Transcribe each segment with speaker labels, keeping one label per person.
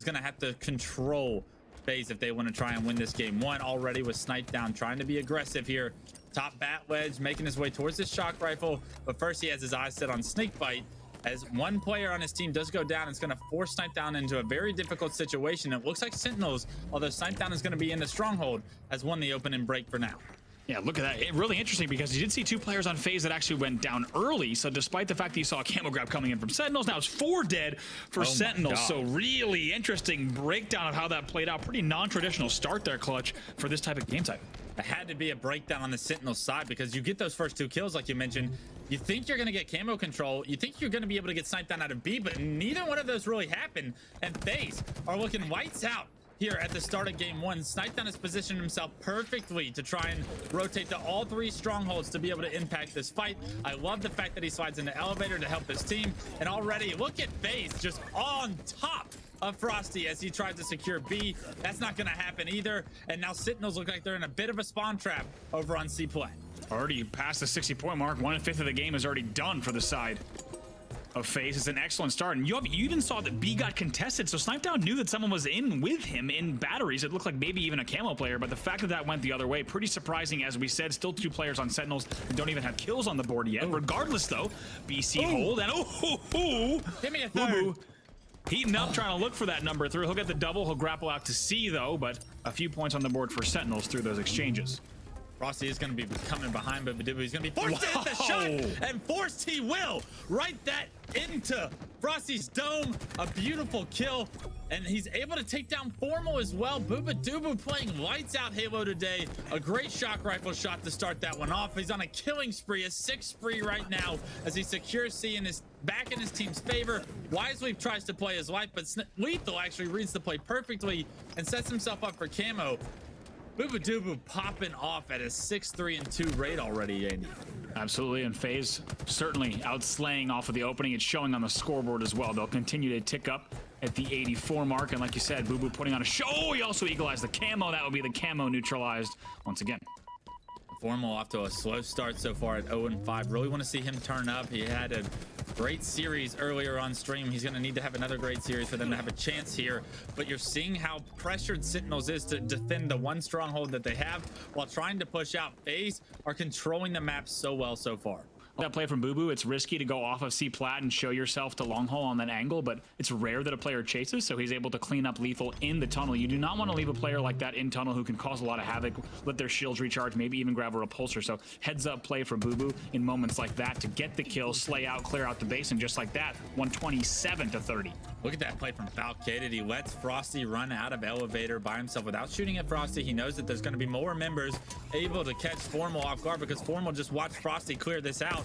Speaker 1: going to have to control FaZe if they want to try and win this game. One already was sniped down, trying to be aggressive here. Top bat wedge, making his way towards this shock rifle. But first, he has his eyes set on SnakeBite. As one player on his team does go down, it's going to force Snipedown into a very difficult situation. It looks like Sentinels, although Snipedown is going to be in the Stronghold, has won the open and break for now.
Speaker 2: Yeah, look at that. Really interesting because you did see 2 players on FaZe that actually went down early. So despite the fact that you saw a camo grab coming in from Sentinels, now it's 4 dead for Sentinels. So really interesting breakdown of how that played out. Pretty non-traditional start there, Clutch, for this type of game type.
Speaker 1: It had to be a breakdown on the Sentinel side because you get those first 2 kills, like you mentioned. You think you're going to get camo control. You think you're going to be able to get sniped down out of B, but neither one of those really happened. And FaZe are looking lights out here at the start of game 1. Snipedown has positioned himself perfectly to try and rotate to all 3 strongholds to be able to impact this fight. I love the fact that he slides into elevator to help his team. And already, look at FaZe just on top of Frosty as he tries to secure B. That's not going to happen either. And now Sentinels look like they're in a bit of a spawn trap over on C play.
Speaker 2: Already past the 60-point mark. 1/5 of the game is already done for the side of FaZe. It's an excellent start, and you even saw that B got contested, so Snipedown knew that someone was in with him in batteries. It looked like maybe even a camo player, but the fact that that went the other way, pretty surprising. As we said, still 2 players on Sentinels and don't even have kills on the board yet. Regardless though, BC hold, and
Speaker 1: give me a third.
Speaker 2: Heating up, trying to look for that number 3. He'll get the double. He'll grapple out to C though, but a few points on the board for Sentinels through those exchanges.
Speaker 1: Frosty is going to be coming behind, but bubu, he's going to be forced to hit the shot, and forced he will. Right that into Frosty's dome. A beautiful kill, and he's able to take down Formal as well. Dubu playing lights out Halo today. A great shock rifle shot to start that one off. He's on a killing spree, a 6th spree right now as he secures C and is back in his team's favor. Wisely tries to play his life, but LethuL actually reads the play perfectly and sets himself up for camo. Dubu popping off at a 6-3-2 rate already, Andy.
Speaker 2: Absolutely, and FaZe certainly outslaying off of the opening. It's showing on the scoreboard as well. They'll continue to tick up at the 84 mark, and like you said, bubu putting on a show. He also equalized the camo. That would be the camo neutralized once again.
Speaker 1: Formal off to a slow start so far at 0-5. Really want to see him turn up. He had a great series earlier on stream. He's going to need to have another great series for them to have a chance here. But you're seeing how pressured Sentinels is to defend the 1 stronghold that they have while trying to push out. FaZe are controlling the map so well so far.
Speaker 2: That play from bubu, it's risky to go off of C plat and show yourself to long haul on that angle, but it's rare that a player chases, so he's able to clean up LethuL in the tunnel. You do not want to leave a player like that in tunnel who can cause a lot of havoc, let their shields recharge, maybe even grab a repulsor. So heads up play for bubu in moments like that to get the kill, slay out, clear out the base, and just like that, 127-30.
Speaker 1: Look at that play from Falcated. He lets Frosty run out of elevator by himself without shooting at Frosty. He knows that there's going to be more members able to catch Formal off guard because Formal just watched Frosty clear this out.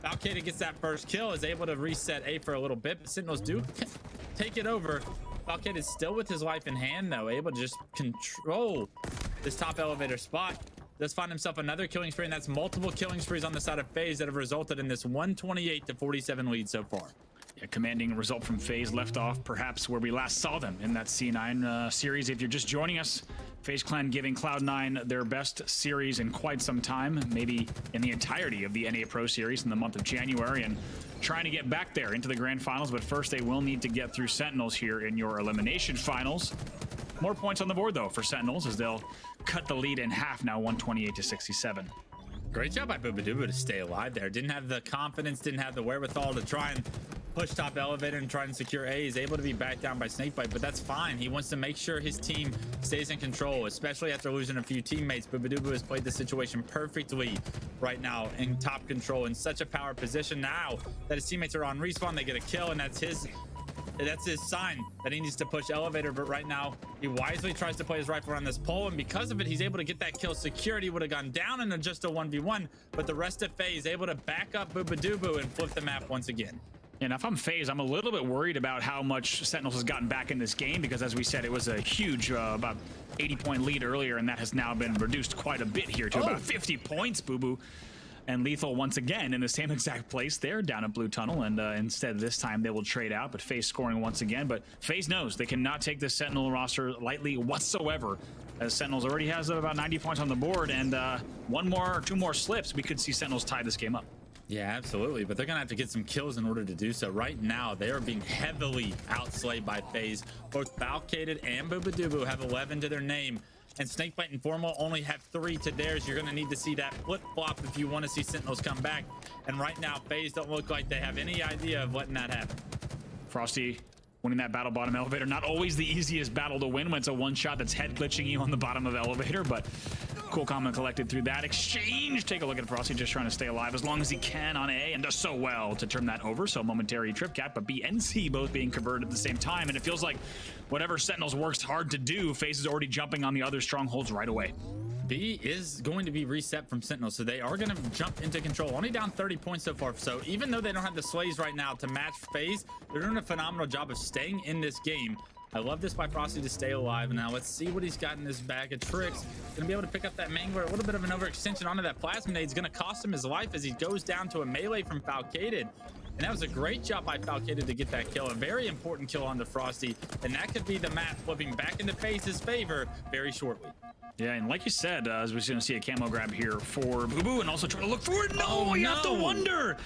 Speaker 1: Falcated gets that first kill, is able to reset A for a little bit, but Sentinels do take it over. Falcated is still with his life in hand though, able to just control this top elevator spot. Does find himself another killing spree, and that's multiple killing sprees on the side of FaZe that have resulted in this 128-47 lead so far.
Speaker 2: Yeah, commanding result from FaZe, left off perhaps where we last saw them in that C9 series. If you're just joining us, FaZe Clan giving Cloud9 their best series in quite some time, maybe in the entirety of the NA Pro Series in the month of January, and trying to get back there into the grand finals. But first, they will need to get through Sentinels here in your elimination finals. More points on the board, though, for Sentinels as they'll cut the lead in half now, 128-67.
Speaker 1: Great job by bubu to stay alive there. Didn't have the confidence, didn't have the wherewithal to try and push top elevator and try and secure A. He's able to be backed down by SnakeBite, but that's fine. He wants to make sure his team stays in control, especially after losing a few teammates. bubu has played the situation perfectly right now in top control in such a power position. Now that his teammates are on respawn, they get a kill, and that's his sign that he needs to push elevator. But right now he wisely tries to play his rifle around this pole, and because of it, he's able to get that kill. Security would have gone down in just a 1v1, but the rest of FaZe able to back up bubu and flip the map once again.
Speaker 2: And if I'm FaZe, I'm a little bit worried about how much Sentinels has gotten back in this game, because as we said, it was a huge about 80-point lead earlier, and that has now been reduced quite a bit here to about 50 points, bubu. And LethuL once again in the same exact place there down at Blue Tunnel, and instead this time they will trade out, but FaZe scoring once again. But FaZe knows they cannot take this Sentinel roster lightly whatsoever, as Sentinels already has about 90 points on the board, and 1 more or 2 more slips, we could see Sentinels tie this game up.
Speaker 1: Yeah, absolutely. But they're going to have to get some kills in order to do so. Right now, they are being heavily outslayed by FaZe. Both Falcated and bubu have 11 to their name. And SnakeBite and Formal only have 3 to theirs. You're going to need to see that flip-flop if you want to see Sentinels come back. And right now, FaZe don't look like they have any idea of letting that happen.
Speaker 2: Frosty winning that battle bottom elevator. Not always the easiest battle to win when it's a one-shot that's head glitching you on the bottom of the elevator, but cool comment collected through that exchange. Take a look at Frosty just trying to stay alive as long as he can on A and does so well to turn that over. So momentary trip cap, but B and C both being converted at the same time. And it feels like whatever Sentinels works hard to do, FaZe is already jumping on the other strongholds right away.
Speaker 1: B is going to be reset from Sentinels, so they are going to jump into control. Only down 30 points so far. So even though they don't have the slays right now to match FaZe, they're doing a phenomenal job of staying in this game. I love this by Frosty to stay alive. Now let's see what he's got in his bag of tricks. Gonna be able to pick up that mangler. A little bit of an overextension onto that plasma nade is gonna cost him his life as he goes down to a melee from Falcated. And that was a great job by Falcated to get that kill. A very important kill onto Frosty. And that could be the map flipping back into FaZe's favor very shortly.
Speaker 2: Yeah, and like you said, as we're going to see a camo grab here for bubu and also try to look for it. No, you have to wonder.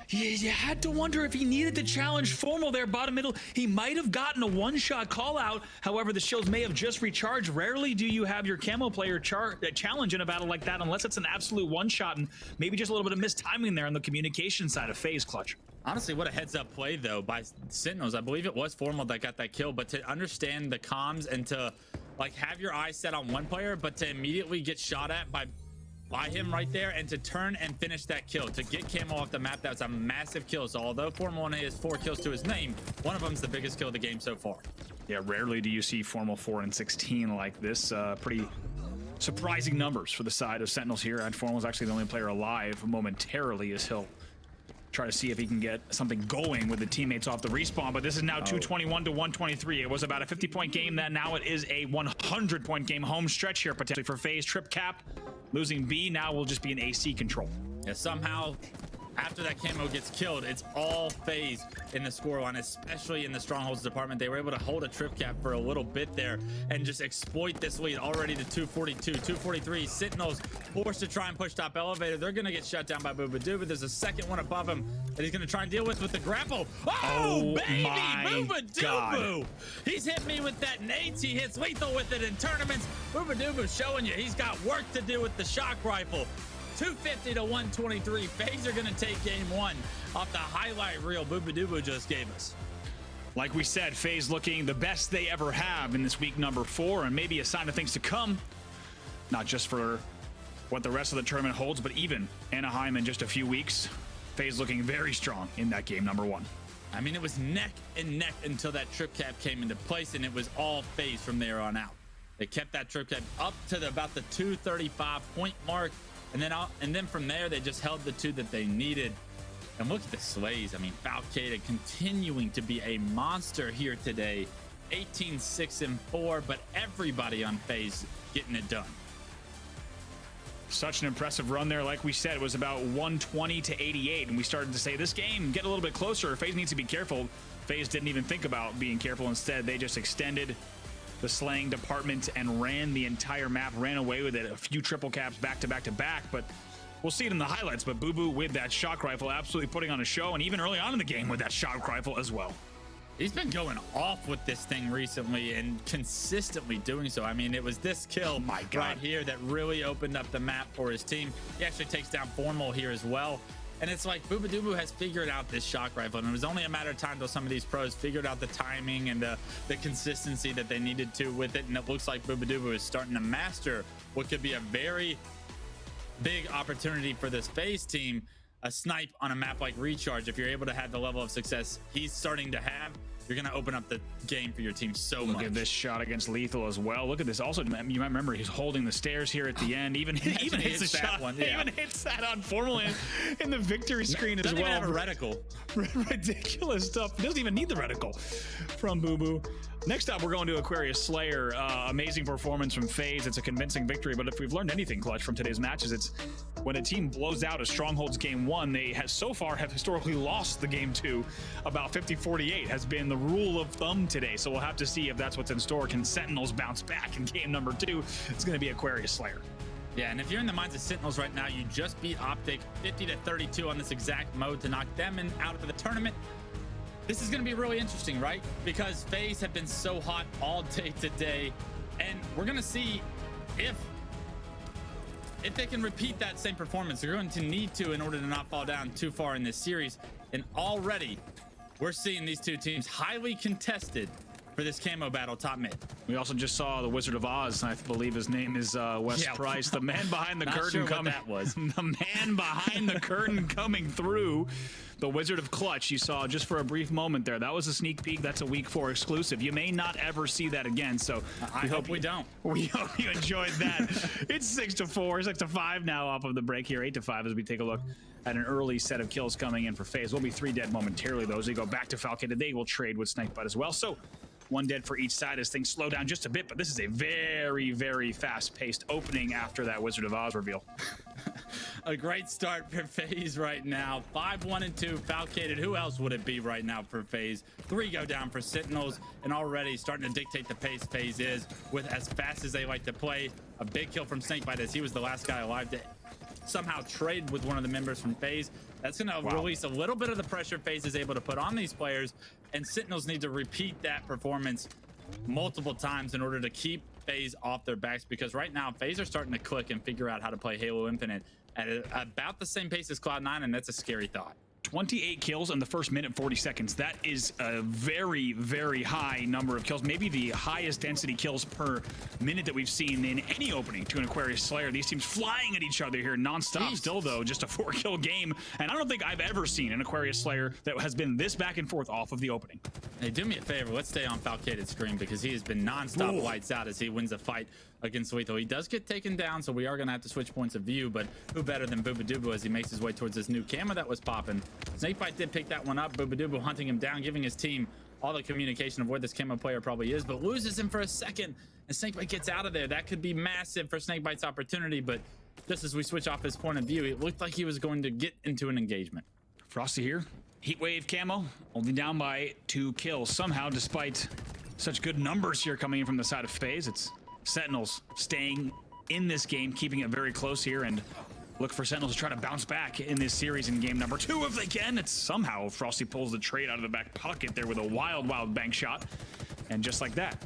Speaker 2: You had to wonder if he needed to challenge Formal there, bottom middle. He might have gotten a one-shot call out. However, the shields may have just recharged. Rarely do you have your camo player challenge in a battle like that unless it's an absolute one-shot and maybe just a little bit of mistiming there on the communication side of FaZe clutch.
Speaker 1: Honestly, what a heads-up play, though, by Sentinels. I believe it was Formal that got that kill, but to understand the comms and to like have your eyes set on one player, but to immediately get shot at by him right there and to turn and finish that kill, to get camo off the map, that's a massive kill. So although Formal only has 4 kills to his name, one of them's the biggest kill of the game so far.
Speaker 2: Yeah, rarely do you see Formal 4 and 16 like this. Pretty surprising numbers for the side of Sentinels here. And Formal's actually the only player alive momentarily as he'll try to see if he can get something going with the teammates off the respawn. But this is now 221 to 123. It was about a 50-point game. That now it is a 100-point game. Home stretch here potentially for FaZe. Trip cap losing B now will just be an AC control.
Speaker 1: Yeah, somehow after that camo gets killed, it's all FaZe in the scoreline, especially in the Strongholds department. They were able to hold a trip cap for a little bit there and just exploit this lead already to 242, 243. Sentinels forced to try and push top elevator. They're going to get shut down by bubu, but there's a second one above him that he's going to try and deal with the grapple. Oh baby, bubu! He's hit me with that nades. He hits lethal with it in tournaments. Bubu showing you he's got work to do with the shock rifle. 250 to 123. FaZe are going to take game 1 off the highlight reel bubu just gave us.
Speaker 2: Like we said, FaZe looking the best they ever have in this week number 4, and maybe a sign of things to come. Not just for what the rest of the tournament holds, but even Anaheim in just a few weeks. FaZe looking very strong in that game number 1.
Speaker 1: I mean, it was neck and neck until that trip cap came into place, and it was all FaZe from there on out. They kept that trip cap up to about the 235 point mark. And then from there, they just held the 2 that they needed. And look at the slays. I mean, Falcated continuing to be a monster here today. 18, 6, and 4, but everybody on FaZe getting it done.
Speaker 2: Such an impressive run there. Like we said, it was about 120 to 88, and we started to say this game get a little bit closer. FaZe needs to be careful. FaZe didn't even think about being careful. Instead, they just extended the slaying department and ran the entire map, ran away with it. A few triple caps back to back to back, but we'll see it in the highlights. But bubu with that shock rifle absolutely putting on a show, and even early on in the game with that shock rifle as well.
Speaker 1: He's been going off with this thing recently and consistently doing so. I mean, it was this kill right here that really opened up the map for his team. He actually takes down Formal here as well. And it's like bubu has figured out this shock rifle, and it was only a matter of time till some of these pros figured out the timing and the consistency that they needed to with it. And it looks like bubu is starting to master what could be a very big opportunity for this FaZe team. A snipe on a map like Recharge, if you're able to have the level of success he's starting to have, you're going to open up the game for your team so much.
Speaker 2: Look at this shot against LethuL as well. Look at this. Also, you might remember he's holding the stairs here at the end. Even hits the shot. Even hits that on Formal in the victory screen as well.
Speaker 1: Doesn't even have a reticle.
Speaker 2: Ridiculous stuff. Doesn't even need the reticle from bubu. Next up, we're going to Aquarius Slayer. Amazing performance from FaZe. It's a convincing victory, but if we've learned anything, Clutch, from today's matches, it's when a team blows out a Strongholds game 1, they have so far have historically lost the game 2. About 50-48 has been the rule of thumb today, so we'll have to see if that's what's in store. Can Sentinels bounce back in game number 2? It's going to be Aquarius Slayer.
Speaker 1: Yeah, and if you're in the minds of Sentinels right now, you just beat Optic 50-32 on this exact mode to knock them out of the tournament. This is going to be really interesting, right? Because FaZe have been so hot all day today, and we're going to see if they can repeat that same performance. They're going to need to in order to not fall down too far in this series. And already we're seeing these two teams highly contested for this camo battle top mid.
Speaker 2: We also just saw the Wizard of Oz. I believe his name is Wes Price, the man behind the curtain coming.
Speaker 1: That was
Speaker 2: the man behind the curtain coming through. The Wizard of Clutch you saw just for a brief moment there. That was a sneak peek. That's a week 4 exclusive. You may not ever see that again. So
Speaker 1: I hope we don't.
Speaker 2: We hope you enjoyed that. It's 6-4, 6-5 now off of the break here. 8-5 as we take a look at an early set of kills coming in for FaZe. We'll be 3 dead momentarily. Those they go back to Falcated. They will trade with SnakeBite as well. So 1 dead for each side as things slow down just a bit, but this is a very, very fast-paced opening after that Wizard of Oz reveal.
Speaker 1: A great start for FaZe right now. 5-1-2 Falcated. Who else would it be right now for FaZe? 3 go down for Sentinels, and already starting to dictate the pace FaZe is with as fast as they like to play. A big kill from SnakeBite as he was the last guy alive to somehow trade with one of the members from FaZe. That's going to release a little bit of the pressure FaZe is able to put on these players, and Sentinels need to repeat that performance multiple times in order to keep FaZe off their backs, because right now FaZe are starting to click and figure out how to play Halo Infinite at about the same pace as Cloud9, and that's a scary thought.
Speaker 2: 28 kills in the first minute 40 seconds. That is a very, very high number of kills. Maybe the highest density kills per minute that we've seen in any opening to an Aquarius Slayer. These teams flying at each other here nonstop.
Speaker 1: Jeez.
Speaker 2: Still, though, just a 4-kill game. And I don't think I've ever seen an Aquarius Slayer that has been this back and forth off of the opening.
Speaker 1: Hey, do me a favor. Let's stay on Falcated's screen because he has been nonstop lights out as he wins a fight against LethuL. He does get taken down, so we are going to have to switch points of view, but who better than bubu as he makes his way towards this new camo that was popping. SnakeBite did pick that one up. bubu hunting him down, giving his team all the communication of where this camo player probably is, but loses him for a second, and SnakeBite gets out of there. That could be massive for SnakeBite's opportunity, but just as we switch off his point of view, it looked like he was going to get into an engagement.
Speaker 2: Frosty here. Heatwave camo, only down by 2 kills. Somehow, despite such good numbers here coming in from the side of FaZe, it's Sentinels staying in this game, keeping it very close here, and look for Sentinels to try to bounce back in this series in game number 2 if they can. It's somehow Frosty pulls the trade out of the back pocket there with a wild bank shot, and just like that.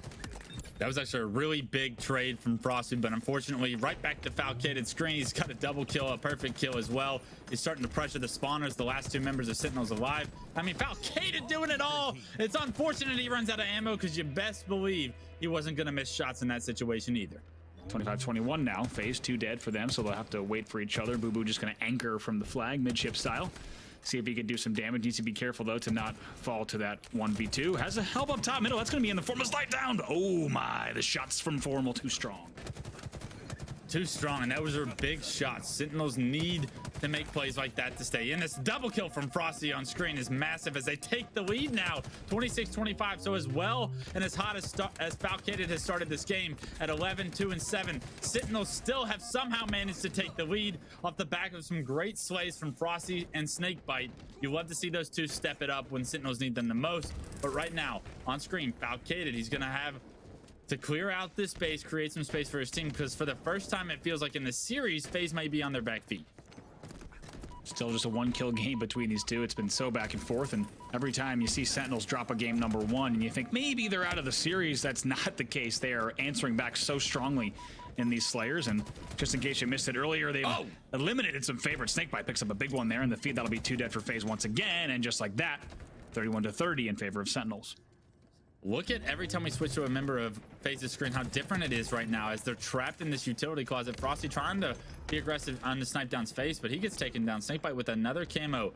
Speaker 1: That was actually a really big trade from Frosty, but unfortunately, right back to Falcated screen. He's got a double kill, a perfect kill as well. He's starting to pressure the spawners, the last 2 members of Sentinels alive. I mean, Falcated doing it all. It's unfortunate he runs out of ammo because you best believe he wasn't going to miss shots in that situation either.
Speaker 2: 25-21 now. FaZe 2 dead for them, so they'll have to wait for each other. bubu just going to anchor from the flag, midship style. See if he can do some damage. Needs to be careful, though, to not fall to that 1v2. Has a help up top middle. That's going to be in the form of slide down. Oh, my. The shots from Formal too strong.
Speaker 1: Too strong, and that was her big shot. Sentinels need to make plays like that to stay in. This double kill from Frosty on screen is massive as they take the lead now, 26-25. So as well and as hot as Falcated has started this game at 11-2-7, Sentinels still have somehow managed to take the lead off the back of some great slays from Frosty and SnakeBite. You love to see those two step it up when Sentinels need them the most, but right now on screen, Falcated, he's gonna have to clear out this space, create some space for his team, because for the first time it feels like in the series, FaZe might be on their back feet.
Speaker 2: Still just a 1-kill game between these two. It's been so back and forth, and every time you see Sentinels drop a game number 1 and you think maybe they're out of the series, that's not the case. They are answering back so strongly in these Slayers, and just in case you missed it earlier, they've eliminated some favorites. SnakeBite picks up a big one there in the feed. That'll be 2 dead for FaZe once again, and just like that, 31-30 in favor of Sentinels.
Speaker 1: Look at every time we switch to a member of FaZe's screen, how different it is right now as they're trapped in this utility closet. Frosty trying to be aggressive on the snipe down's face, but he gets taken down. SnakeBite with another camo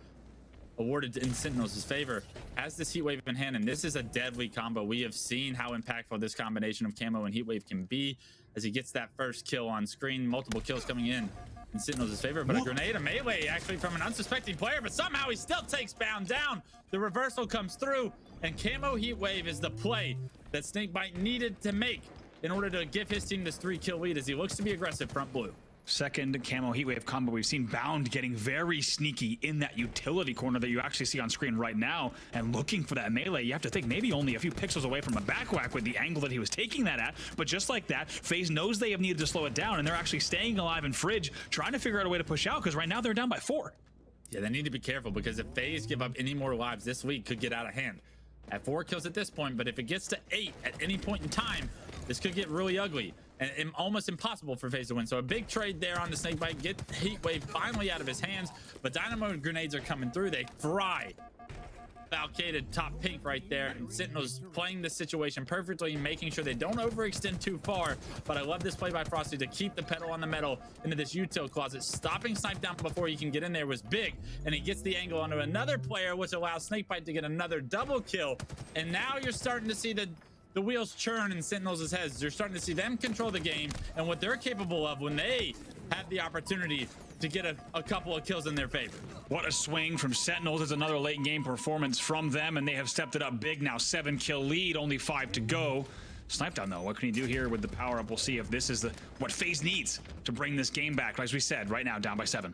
Speaker 1: awarded in Sentinels' favor has this Heatwave in hand, and this is a deadly combo. We have seen how impactful this combination of camo and Heatwave can be as he gets that first kill on screen. Multiple kills coming in Sentinels' favor, but a grenade, a melee actually from an unsuspecting player, but somehow he still takes Bound down. The reversal comes through, and camo Heatwave is the play that SnakeBite needed to make in order to give his team this 3-kill lead as he looks to be aggressive front blue.
Speaker 2: Second camo heatwave combo. We've seen Bound getting very sneaky in that utility corner that you actually see on screen right now, and looking for that melee. You have to think maybe only a few pixels away from a back whack with the angle that he was taking that at, but just like that, FaZe knows they have needed to slow it down, and they're actually staying alive in Fridge, trying to figure out a way to push out, because right now they're down by 4.
Speaker 1: Yeah, they need to be careful, because if FaZe give up any more lives this week, could get out of hand. At 4 kills at this point, but if it gets to 8 at any point in time, this could get really ugly and almost impossible for FaZe to win. So a big trade there on the SnakeBite, get Heatwave finally out of his hands, but Dynamo grenades are coming through. They fry Falcated top pink right there, and Sentinels playing this situation perfectly, making sure they don't overextend too far. But I love this play by Frosty to keep the pedal on the metal into this util closet. Stopping Snipe down before he can get in there was big, and he gets the angle onto another player, which allows SnakeBite to get another double kill. And now you're starting to see the wheels churn in Sentinels' heads. You're starting to see them control the game and what they're capable of when they have the opportunity to get a couple of kills in their favor.
Speaker 2: What a swing from Sentinels. It's another late game performance from them, and they have stepped it up big now. 7 kill lead, only 5 to go. Snipe down though, what can he do here with the power up? We'll see if this is what FaZe needs to bring this game back. As we said, right now down by 7.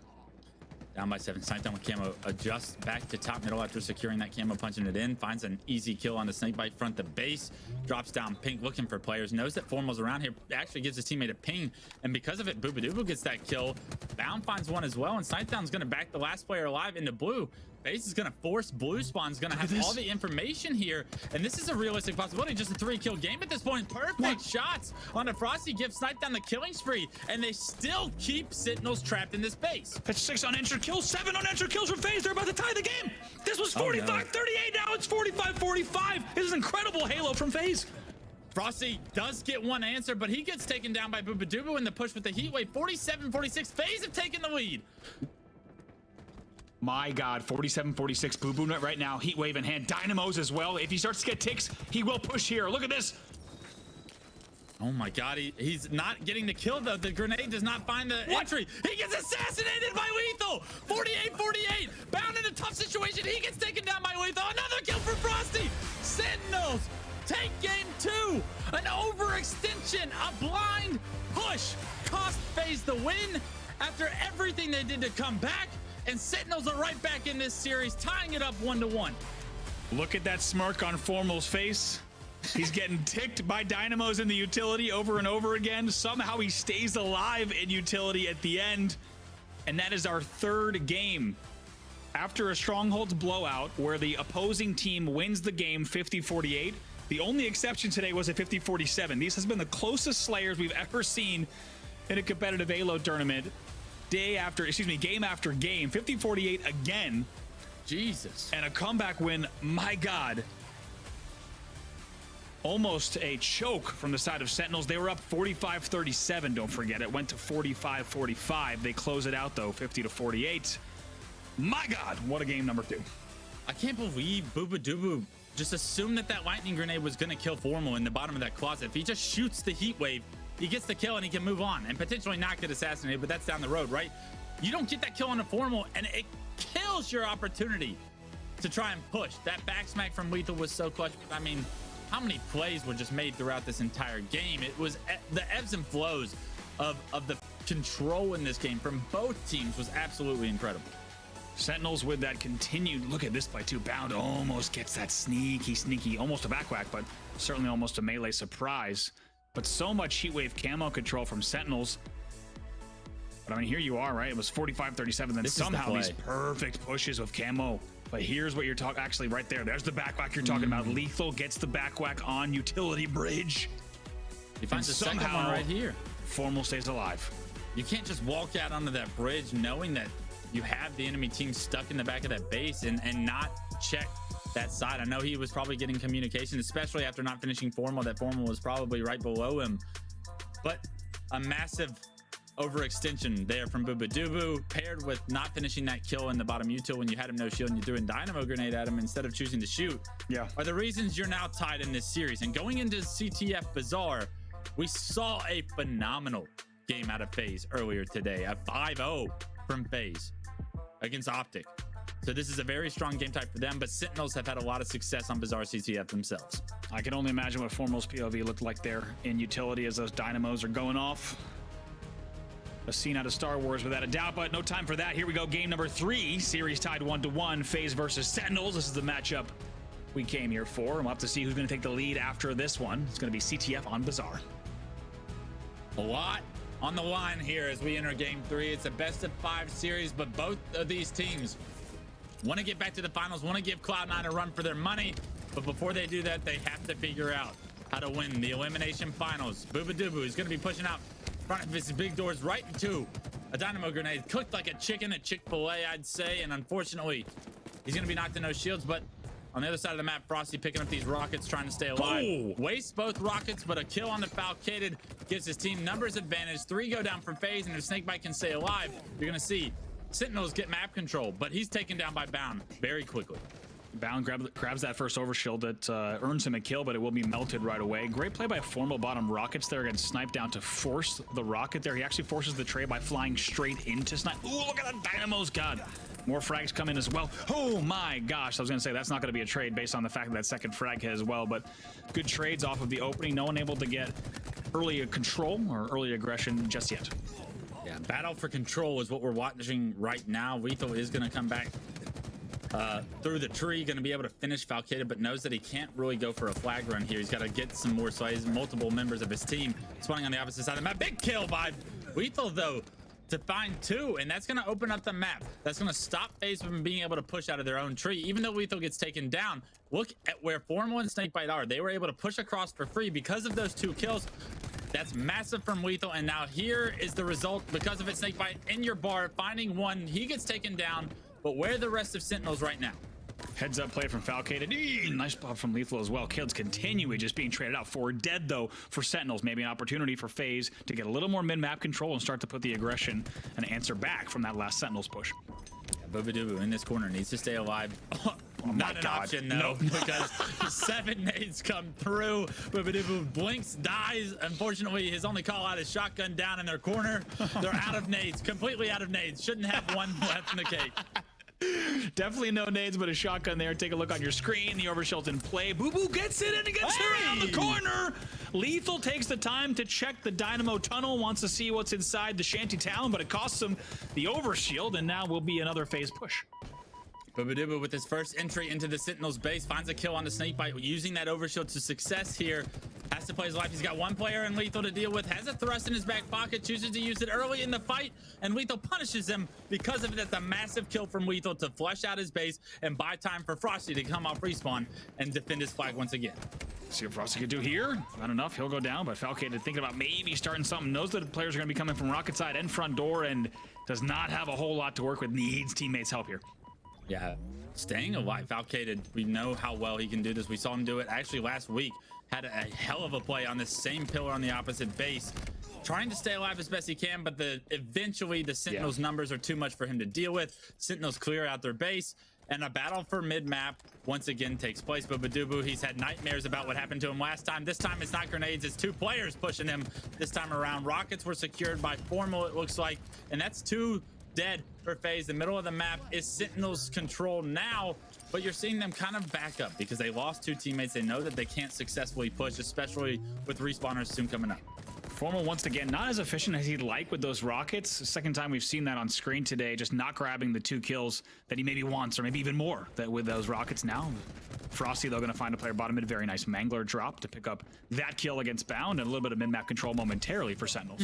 Speaker 1: Down by 7. Snipe down with camo, adjusts back to top middle after securing that camo, punching it in, finds an easy kill on the SnakeBite front to base, drops down pink, looking for players, knows that Formal's around here, actually gives his teammate a ping, and because of it, bubu gets that kill. Bound finds one as well, and Snipe down's gonna back the last player alive into blue. FaZe is gonna force blue spawn's gonna have all the information here, and this is a realistic possibility. Just a 3-kill game at this point. Perfect shots on a Frosty, gives Snipe down the killing spree, and they still keep Sentinels trapped in this base.
Speaker 2: That's 6 unanswered kills, 7 unanswered kills from FaZe. They're about to tie the game. This was 45-38, now it's 45-45. This is incredible halo from FaZe.
Speaker 1: Frosty does get one answer, but he gets taken down by bubu in the push with the heatwave. 47-46, FaZe have taken the lead.
Speaker 2: My God, 47-46, bubu right now, heatwave in hand, Dynamos as well. If he starts to get ticks, he will push here. Look at this.
Speaker 1: Oh my God, he's not getting the kill though. The grenade does not find the entry. He gets assassinated by LethuL. 48-48, Bound in a tough situation. He gets taken down by LethuL. Another kill for Frosty. Sentinels take game 2. An overextension, a blind push cost FaZe the win after everything they did to come back. And Sentinels are right back in this series, tying it up 1-1.
Speaker 2: Look at that smirk on Formal's face. He's getting ticked by Dynamos in the utility over and over again. Somehow he stays alive in utility at the end. And that is our 3rd game after a Strongholds blowout where the opposing team wins the game 50-48. The only exception today was a 50-47. These has been the closest Slayers we've ever seen in a competitive Halo tournament. Game after game, 50-48 again.
Speaker 1: Jesus.
Speaker 2: And a comeback win, my God. Almost a choke from the side of Sentinels. They were up 45-37, don't forget. It went to 45-45. They close it out, though, 50-48. My God, what a game number 2.
Speaker 1: I can't believe bubu just assumed that lightning grenade was going to kill Formal in the bottom of that closet. If he just shoots the heat wave, he gets the kill and he can move on and potentially not get assassinated, but that's down the road, right? You don't get that kill on a Formal, and it kills your opportunity to try and push. That back smack from LethuL was so clutch. I mean, how many plays were just made throughout this entire game? It was the ebbs and flows of the control in this game from both teams was absolutely incredible.
Speaker 2: Sentinels with that continued, look at this play too. Bound almost gets that sneaky, almost a back whack, but certainly almost a melee surprise. But so much heatwave camo control from Sentinels. But I mean, here you are, right? It was 45-37. Then somehow these perfect pushes with camo. But here's what you're talking, actually right there. There's the back whack you're talking about. LethuL gets the back whack on utility bridge.
Speaker 1: He finds the second one right here.
Speaker 2: Formal stays alive.
Speaker 1: You can't just walk out onto that bridge knowing that you have the enemy team stuck in the back of that base and not check that side. I know he was probably getting communication, especially after not finishing Formal. That Formal was probably right below him. But a massive overextension there from bubu paired with not finishing that kill in the bottom util when you had him no shield and you threw a dynamo grenade at him instead of choosing to shoot, are the reasons you're now tied in this series. And going into CTF Bazaar, we saw a phenomenal game out of FaZe earlier today, a 5-0 from FaZe against Optic. So this is a very strong game type for them, but Sentinels have had a lot of success on Bazaar CTF themselves.
Speaker 2: I can only imagine what Formal's POV looked like there in utility as those dynamos are going off. a scene out of Star Wars without a doubt, but no time for that. Here we go, game number 3, series tied 1-1, FaZe versus Sentinels. This is the matchup we came here for. We'll have to see who's going to take the lead after this one. It's going to be CTF on Bazaar.
Speaker 1: A lot on the line here as we enter game 3. It's a best-of-5 series, but both of these teams want to get back to the finals, want to give Cloud9 a run for their money, but before they do that, they have to figure out how to win the elimination finals. Bubu is going to be pushing out front of his big doors right into a dynamo grenade, cooked like a chicken at Chick-fil-A, I'd say, and unfortunately, he's going to be knocked in those shields, but on the other side of the map, Frosty picking up these rockets, trying to stay alive.
Speaker 2: Oh.
Speaker 1: Wastes both rockets, but a kill on the Falcated gives his team numbers advantage. 3 go down from FaZe, and if SnakeBite can stay alive, you're going to see Sentinels get map control, but he's taken down by Bound very quickly.
Speaker 2: Bound grabs that first overshield that earns him a kill, but it will be melted right away. Great play by Formal bottom rockets there, getting sniped down to force the rocket there. He actually forces the trade by flying straight into snipe. Ooh, look at that dynamos, God. More frags come in as well. Oh my gosh, I was gonna say that's not gonna be a trade based on the fact that that second frag hit as well, but good trades off of the opening. No one able to get early control or early aggression just yet.
Speaker 1: Yeah, battle for control is what we're watching right now. LethuL is gonna come back through the tree, going to be able to finish Falcated, but knows that he can't really go for a flag run here. He's got to get some more, so he has multiple members of his team spawning on the opposite side of the map. Big kill by LethuL, though, to find 2, and that's going to open up the map. That's going to stop FaZe from being able to push out of their own tree. Even though LethuL gets taken down, look at where Formal and SnakeBite are. They were able to push across for free because of those 2 kills. That's massive from LethuL, and now here is the result because of it. SnakeBite in your bar, finding 1. He gets taken down. But where are the rest of Sentinels right now?
Speaker 2: Heads up play from Falcated. Nice pop from LethuL as well. Kills continue just being traded out. 4 dead though for Sentinels. Maybe an opportunity for FaZe to get a little more mid-map control and start to put the aggression and answer back from that last Sentinels push.
Speaker 1: Yeah, bubu in this corner needs to stay alive.
Speaker 2: Oh
Speaker 1: Not an option though, because 7 nades come through. Bubu blinks, dies. Unfortunately, his only call out is shotgun down in their corner. They're out of nades, completely out of nades. Shouldn't have 1 left in the cake.
Speaker 2: Definitely no nades, but a shotgun there. Take a look on your screen. The overshield's in play. Bubu gets it and it gets around the corner. LethuL takes the time to check the dynamo tunnel, wants to see what's inside the shanty town, but it costs him the overshield, and now will be another FaZe push.
Speaker 1: Bubu with his first entry into the Sentinels base finds a kill on the SnakeBite, using that overshield to success here. Has to play his life. He's got 1 player in LethuL to deal with. Has a thrust in his back pocket. Chooses to use it early in the fight, and LethuL punishes him because of it. That's a massive kill from LethuL to flush out his base and buy time for Frosty to come off respawn and defend his flag once again.
Speaker 2: See what Frosty can do here. Not enough. He'll go down, but Falcated thinking about maybe starting something. Knows that the players are going to be coming from rocket side and front door, and does not have a whole lot to work with. Needs teammates' help here.
Speaker 1: Yeah, staying alive. Falcated, we know how well he can do this. We saw him do it actually last week. Had a hell of a play on the same pillar on the opposite base, trying to stay alive as best he can, but eventually the Sentinels numbers are too much for him to deal with. Sentinels clear out their base, and a battle for mid-map once again takes place. But Dubu, he's had nightmares about what happened to him last time. This time it's not grenades, it's 2 players pushing him this time around. Rockets were secured by Formal, it looks like, and that's 2 dead for FaZe. The middle of the map is Sentinels control now, but you're seeing them kind of back up because they lost 2 teammates. They know that they can't successfully push, especially with respawners soon coming up.
Speaker 2: Formal, once again, not as efficient as he'd like with those rockets. Second time we've seen that on screen today, just not grabbing the 2 kills that he maybe wants, or maybe even more that with those rockets now. Frosty, though, going to find a player bottom mid. Very nice Mangler drop to pick up that kill against Bound, and a little bit of mid-map control momentarily for Sentinels.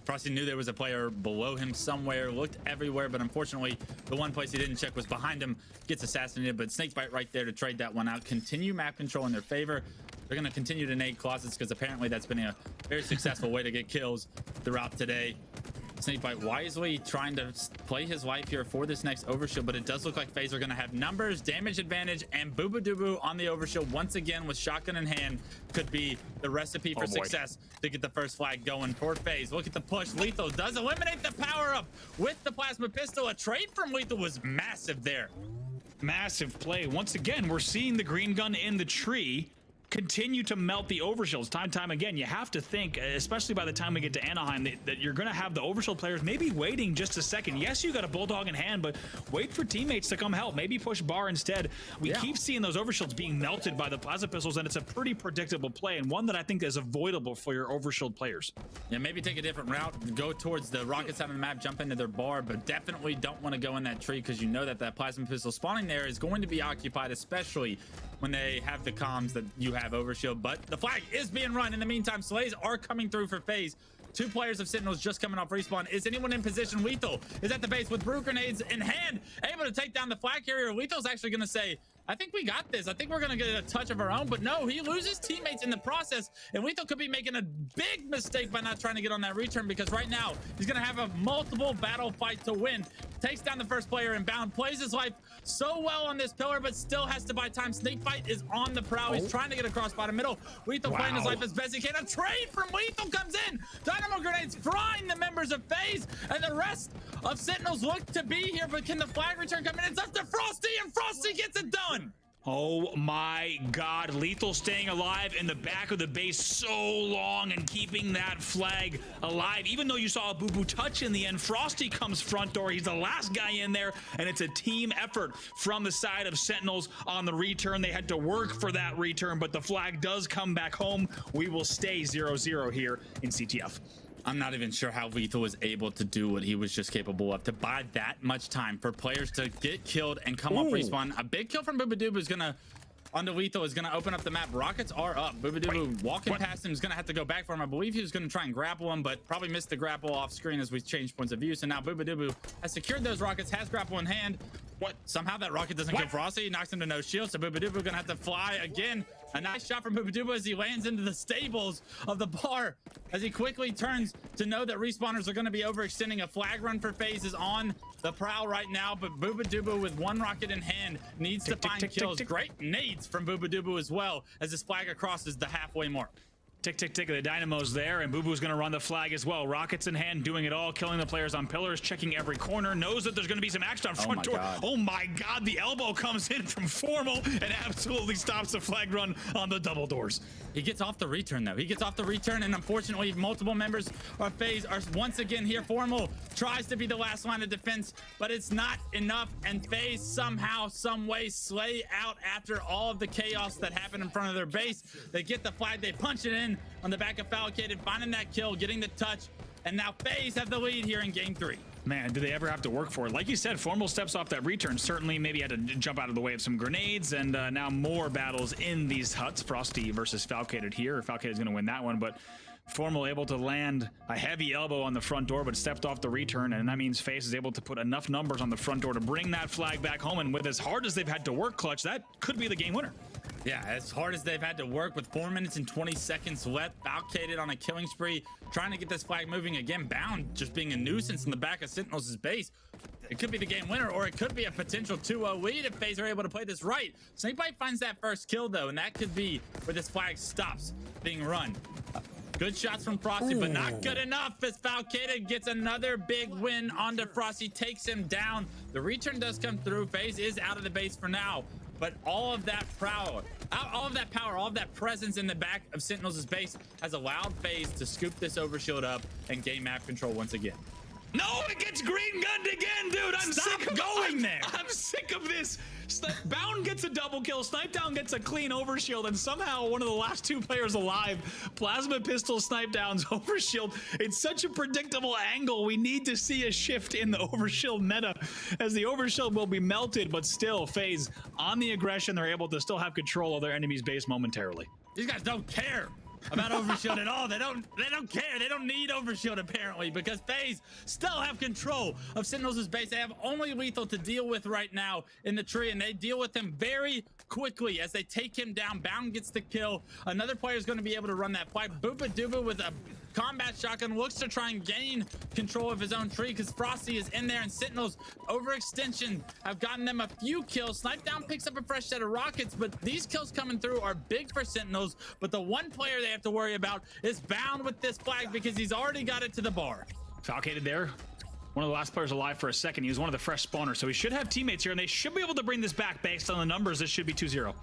Speaker 1: Frosty knew there was a player below him somewhere, looked everywhere, but unfortunately, the one place he didn't check was behind him. Gets assassinated, but SnakeBite right there to trade that one out. Continue map control in their favor. They're going to continue to nade closets because apparently that's been a very successful way to get kills throughout today. SnakeBite wisely trying to play his life here for this next overshield, but it does look like FaZe are going to have numbers, damage advantage, and bubu on the overshield once again with shotgun in hand could be the recipe for success to get the first flag going for FaZe. Look at the push. LethuL does eliminate the power up with the plasma pistol. A trade from LethuL was massive there.
Speaker 2: Massive play. Once again, we're seeing the green gun in the tree. continue to melt the overshields time and time again. You have to think, especially by the time we get to Anaheim, that you're going to have the overshield players maybe waiting just a second. Yes, you got a bulldog in hand, but wait for teammates to come help. Maybe push bar instead. We keep seeing those overshields being melted by the plasma pistols, and it's a pretty predictable play, and one that I think is avoidable for your overshield players.
Speaker 1: Yeah, maybe take a different route, go towards the rocket side of the map, jump into their bar, but definitely don't want to go in that tree because you know that that plasma pistol spawning there is going to be occupied, especially when they have the comms that you have overshield. But the flag is being run. In the meantime, Slays are coming through for FaZe. 2 players of Sentinels just coming off respawn. Is anyone in position? LethuL is at the base with brew grenades in hand, able to take down the flag carrier. LethuL's actually going to say, I think we got this. I think we're going to get a touch of our own, but no, he loses teammates in the process, and LethuL could be making a big mistake by not trying to get on that return, because right now he's going to have a multiple battle fight to win. Takes down the first player inbound, plays his life so well on this pillar, but still has to buy time. SnakeBite is on the prowl. He's trying to get across bottom middle. LethuL playing his life as best he can. A trade from LethuL comes in. Dynamo grenades frying the members of FaZe, and the rest of Sentinels look to be here, but can the flag return come in? It's up to Frosty, and Frosty gets it done.
Speaker 2: Oh my God, LethuL staying alive in the back of the base so long and keeping that flag alive. Even though you saw a bubu touch in the end, Frosty comes front door. He's the last guy in there, and it's a team effort from the side of Sentinels on the return. They had to work for that return, but the flag does come back home. We will stay 0-0 here in CTF.
Speaker 1: I'm not even sure how LethuL was able to do what he was just capable of, to buy that much time for players to get killed and come off respawn. A big kill from bubu is gonna, onto LethuL, is gonna open up the map. Rockets are up. bubu walking past him is gonna have to go back for him. I believe he was gonna try and grapple him, but probably missed the grapple off screen as we changed points of view. So now bubu has secured those rockets, has grapple in hand. What? Somehow that rocket doesn't kill Frosty. He knocks him to no shield, so bubu gonna have to fly again. A nice shot from bubu as he lands into the stables of the bar, as he quickly turns to know that respawners are going to be overextending. A flag run for FaZe is on the prowl right now, but bubu with 1 rocket in hand needs to find kills. Great nades from bubu as well, as this flag crosses the halfway mark.
Speaker 2: Tick, tick, tick of the Dynamos there, and bubu's going to run the flag as well. Rockets in hand, doing it all, killing the players on pillars, checking every corner, knows that there's going to be some action on front door. Oh my God, the elbow comes in from Formal and absolutely stops the flag run on the double doors.
Speaker 1: He gets off the return, though. He gets off the return, and unfortunately, multiple members of FaZe are once again here. Formal tries to be the last line of defense, but it's not enough, and FaZe somehow, some way, slay out after all of the chaos that happened in front of their base. They get the flag, they punch it in on the back of Falcated, finding that kill, getting the touch, and now FaZe have the lead here in game 3.
Speaker 2: Man, do they ever have to work for it? Like you said, Formal steps off that return. Certainly maybe had to jump out of the way of some grenades, and now more battles in these huts. Frosty versus Falcated here. Falcated's going to win that one, but Formal able to land a heavy elbow on the front door, but stepped off the return, and that means FaZe is able to put enough numbers on the front door to bring that flag back home, and with as hard as they've had to work, Clutch, that could be the game winner.
Speaker 1: Yeah, as hard as they've had to work, with 4 minutes and 20 seconds left, Falcated on a killing spree, trying to get this flag moving again. Bound just being a nuisance in the back of Sentinels' base. It could be the game winner, or it could be a potential 2-0 lead if FaZe are able to play this right. SnakeBite finds that first kill, though, and that could be where this flag stops being run. Good shots from Frosty, but not good enough as Falcated gets another big win onto Frosty, takes him down. The return does come through. FaZe is out of the base for now, but all of that power, all of that presence in the back of Sentinels' base has allowed FaZe to scoop this overshield up and gain map control once again.
Speaker 2: No, it gets green gunned again, dude. I'm sick of going there. I'm sick of this. Bound gets a double kill. Snipedown gets a clean overshield, and somehow one of the last 2 players alive, plasma pistol Snipedown's overshield. It's such a predictable angle. We need to see a shift in the overshield meta, as the overshield will be melted, but still FaZe on the aggression. They're able to still have control of their enemy's base momentarily.
Speaker 1: These guys don't care about overshield at all. They don't care. They don't need overshield apparently, because FaZe still have control of Sentinels' base. They have only LethuL to deal with right now in the tree, and they deal with him very quickly as they take him down. Bound gets the kill. Another player is going to be able to run that fight. bubu with a combat shotgun looks to try and gain control of his own tree, because Frosty is in there, and Sentinels overextension have gotten them a few kills. Snipedown picks up a fresh set of rockets, but these kills coming through are big for Sentinels. But the one player they have to worry about is Bound with this flag, because he's already got it to the bar.
Speaker 2: Falcated there, one of the last players alive for a second. He was one of the fresh spawners, so he should have teammates here, and they should be able to bring this back based on the numbers. This should be 2-0.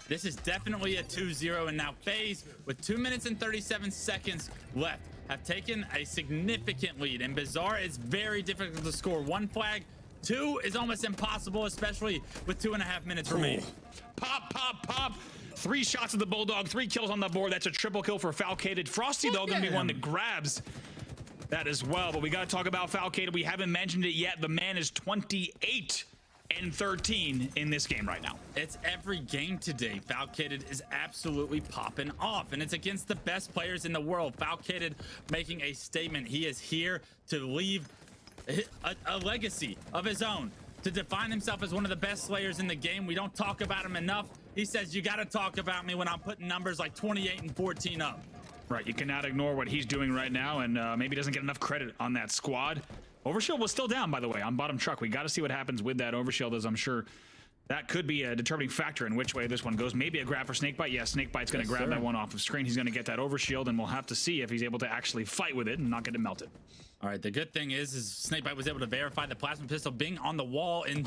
Speaker 1: This is definitely a 2-0, and now FaZe, with 2 minutes and 37 seconds left, have taken a significant lead. And Bazaar is very difficult to score. 1 flag, 2 is almost impossible, especially with 2.5 minutes remaining.
Speaker 2: Pop, pop, pop. 3 shots of the Bulldog, 3 kills on the board. That's a triple kill for Falcated. Frosty, though, gonna be one that grabs that as well. But we got to talk about Falcated. We haven't mentioned it yet. The man is 28 and 13 in this game right now.
Speaker 1: It's every game today. Falcated is absolutely popping off, and it's against the best players in the world. Falcated making a statement. He is here to leave a legacy of his own, to define himself as one of the best slayers in the game. We don't talk about him enough. He says, you got to talk about me when I'm putting numbers like 28 and 14 up.
Speaker 2: Right, you cannot ignore what he's doing right now, and maybe doesn't get enough credit on that squad. Overshield was still down, by the way, on bottom truck. We got to see what happens with that overshield, as I'm sure that could be a determining factor in which way this one goes. Maybe a grab for SnakeBite. Yeah, SnakeBite's going to grab that one off of screen. He's going to get that overshield, and we'll have to see if he's able to actually fight with it and not get it melted.
Speaker 1: All right, the good thing is SnakeBite was able to verify the plasma pistol being on the wall in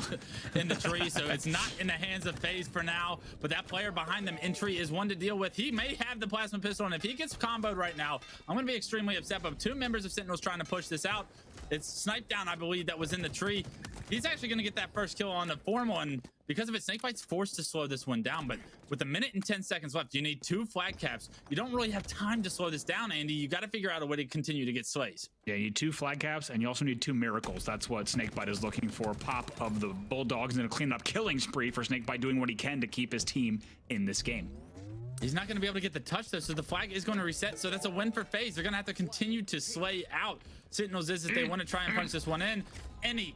Speaker 1: the tree, so it's not in the hands of FaZe for now. But that player behind them, Entry, is one to deal with. He may have the plasma pistol, and if he gets comboed right now, I'm going to be extremely upset. But 2 members of Sentinels trying to push this out. It's sniped down, I believe, that was in the tree. He's actually going to get that first kill on the formal, and because of it, SnakeBite's forced to slow this one down. But with 1 minute and 10 seconds left, you need 2 flag caps. You don't really have time to slow this down, Andy. You got to figure out a way to continue to get slays.
Speaker 2: Yeah, you need 2 flag caps, and you also need 2 miracles. That's what SnakeBite is looking for. Pop of the Bulldogs and a clean up killing spree for SnakeBite, doing what he can to keep his team in this game.
Speaker 1: He's not going to be able to get the touch, though, so the flag is going to reset. So that's a win for FaZe. They're going to have to continue to slay out Sentinels if they want to try and punch this one in. Any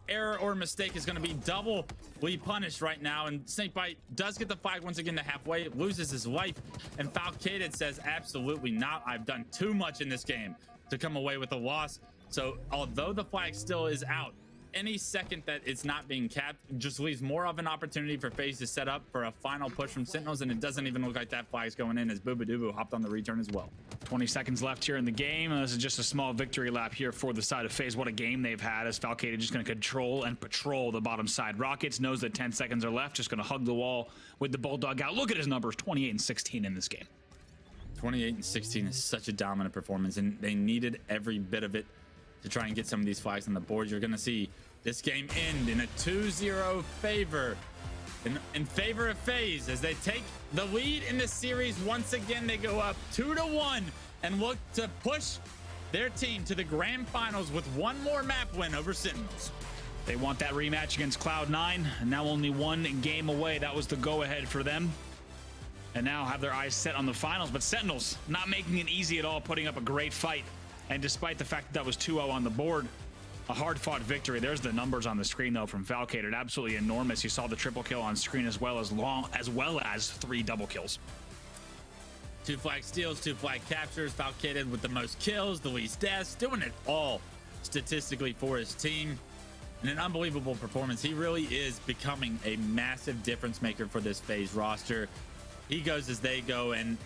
Speaker 1: error or mistake is going to be doubly punished right now. And SnakeBite does get the flag once again to halfway, loses his life. And Falcated says, absolutely not. I've done too much in this game to come away with a loss. So although the flag still is out, any second that it's not being capped just leaves more of an opportunity for FaZe to set up for a final push from Sentinels, and it doesn't even look like that flag's going in, as bubu hopped on the return as well.
Speaker 2: 20 seconds left here in the game. This is just a small victory lap here for the side of FaZe. What a game they've had, as Falcated just going to control and patrol the bottom side. Rockets knows that 10 seconds are left, just going to hug the wall with the Bulldog out. Look at his numbers, 28 and 16 in this game.
Speaker 1: 28 and 16 is such a dominant performance, and they needed every bit of it to try and get some of these flags on the board. You're going to see this game end in a 2-0 favor, in favor of FaZe, as they take the lead in the series. Once again, they go up 2-1 and look to push their team to the grand finals with 1 more map win over Sentinels.
Speaker 2: They want that rematch against Cloud9, and now only 1 game away. That was the go-ahead for them, and now have their eyes set on the finals. But Sentinels not making it easy at all, putting up a great fight, and despite the fact that that was 2-0 on the board, a hard-fought victory. There's the numbers on the screen, though, from Falcated. Absolutely enormous. You saw the triple kill on screen, as well as 3 double kills.
Speaker 1: 2 flag steals, 2 flag captures. Falcated with the most kills, the least deaths, doing it all statistically for his team. And an unbelievable performance. He really is becoming a massive difference maker for this FaZe roster. He goes as they go, and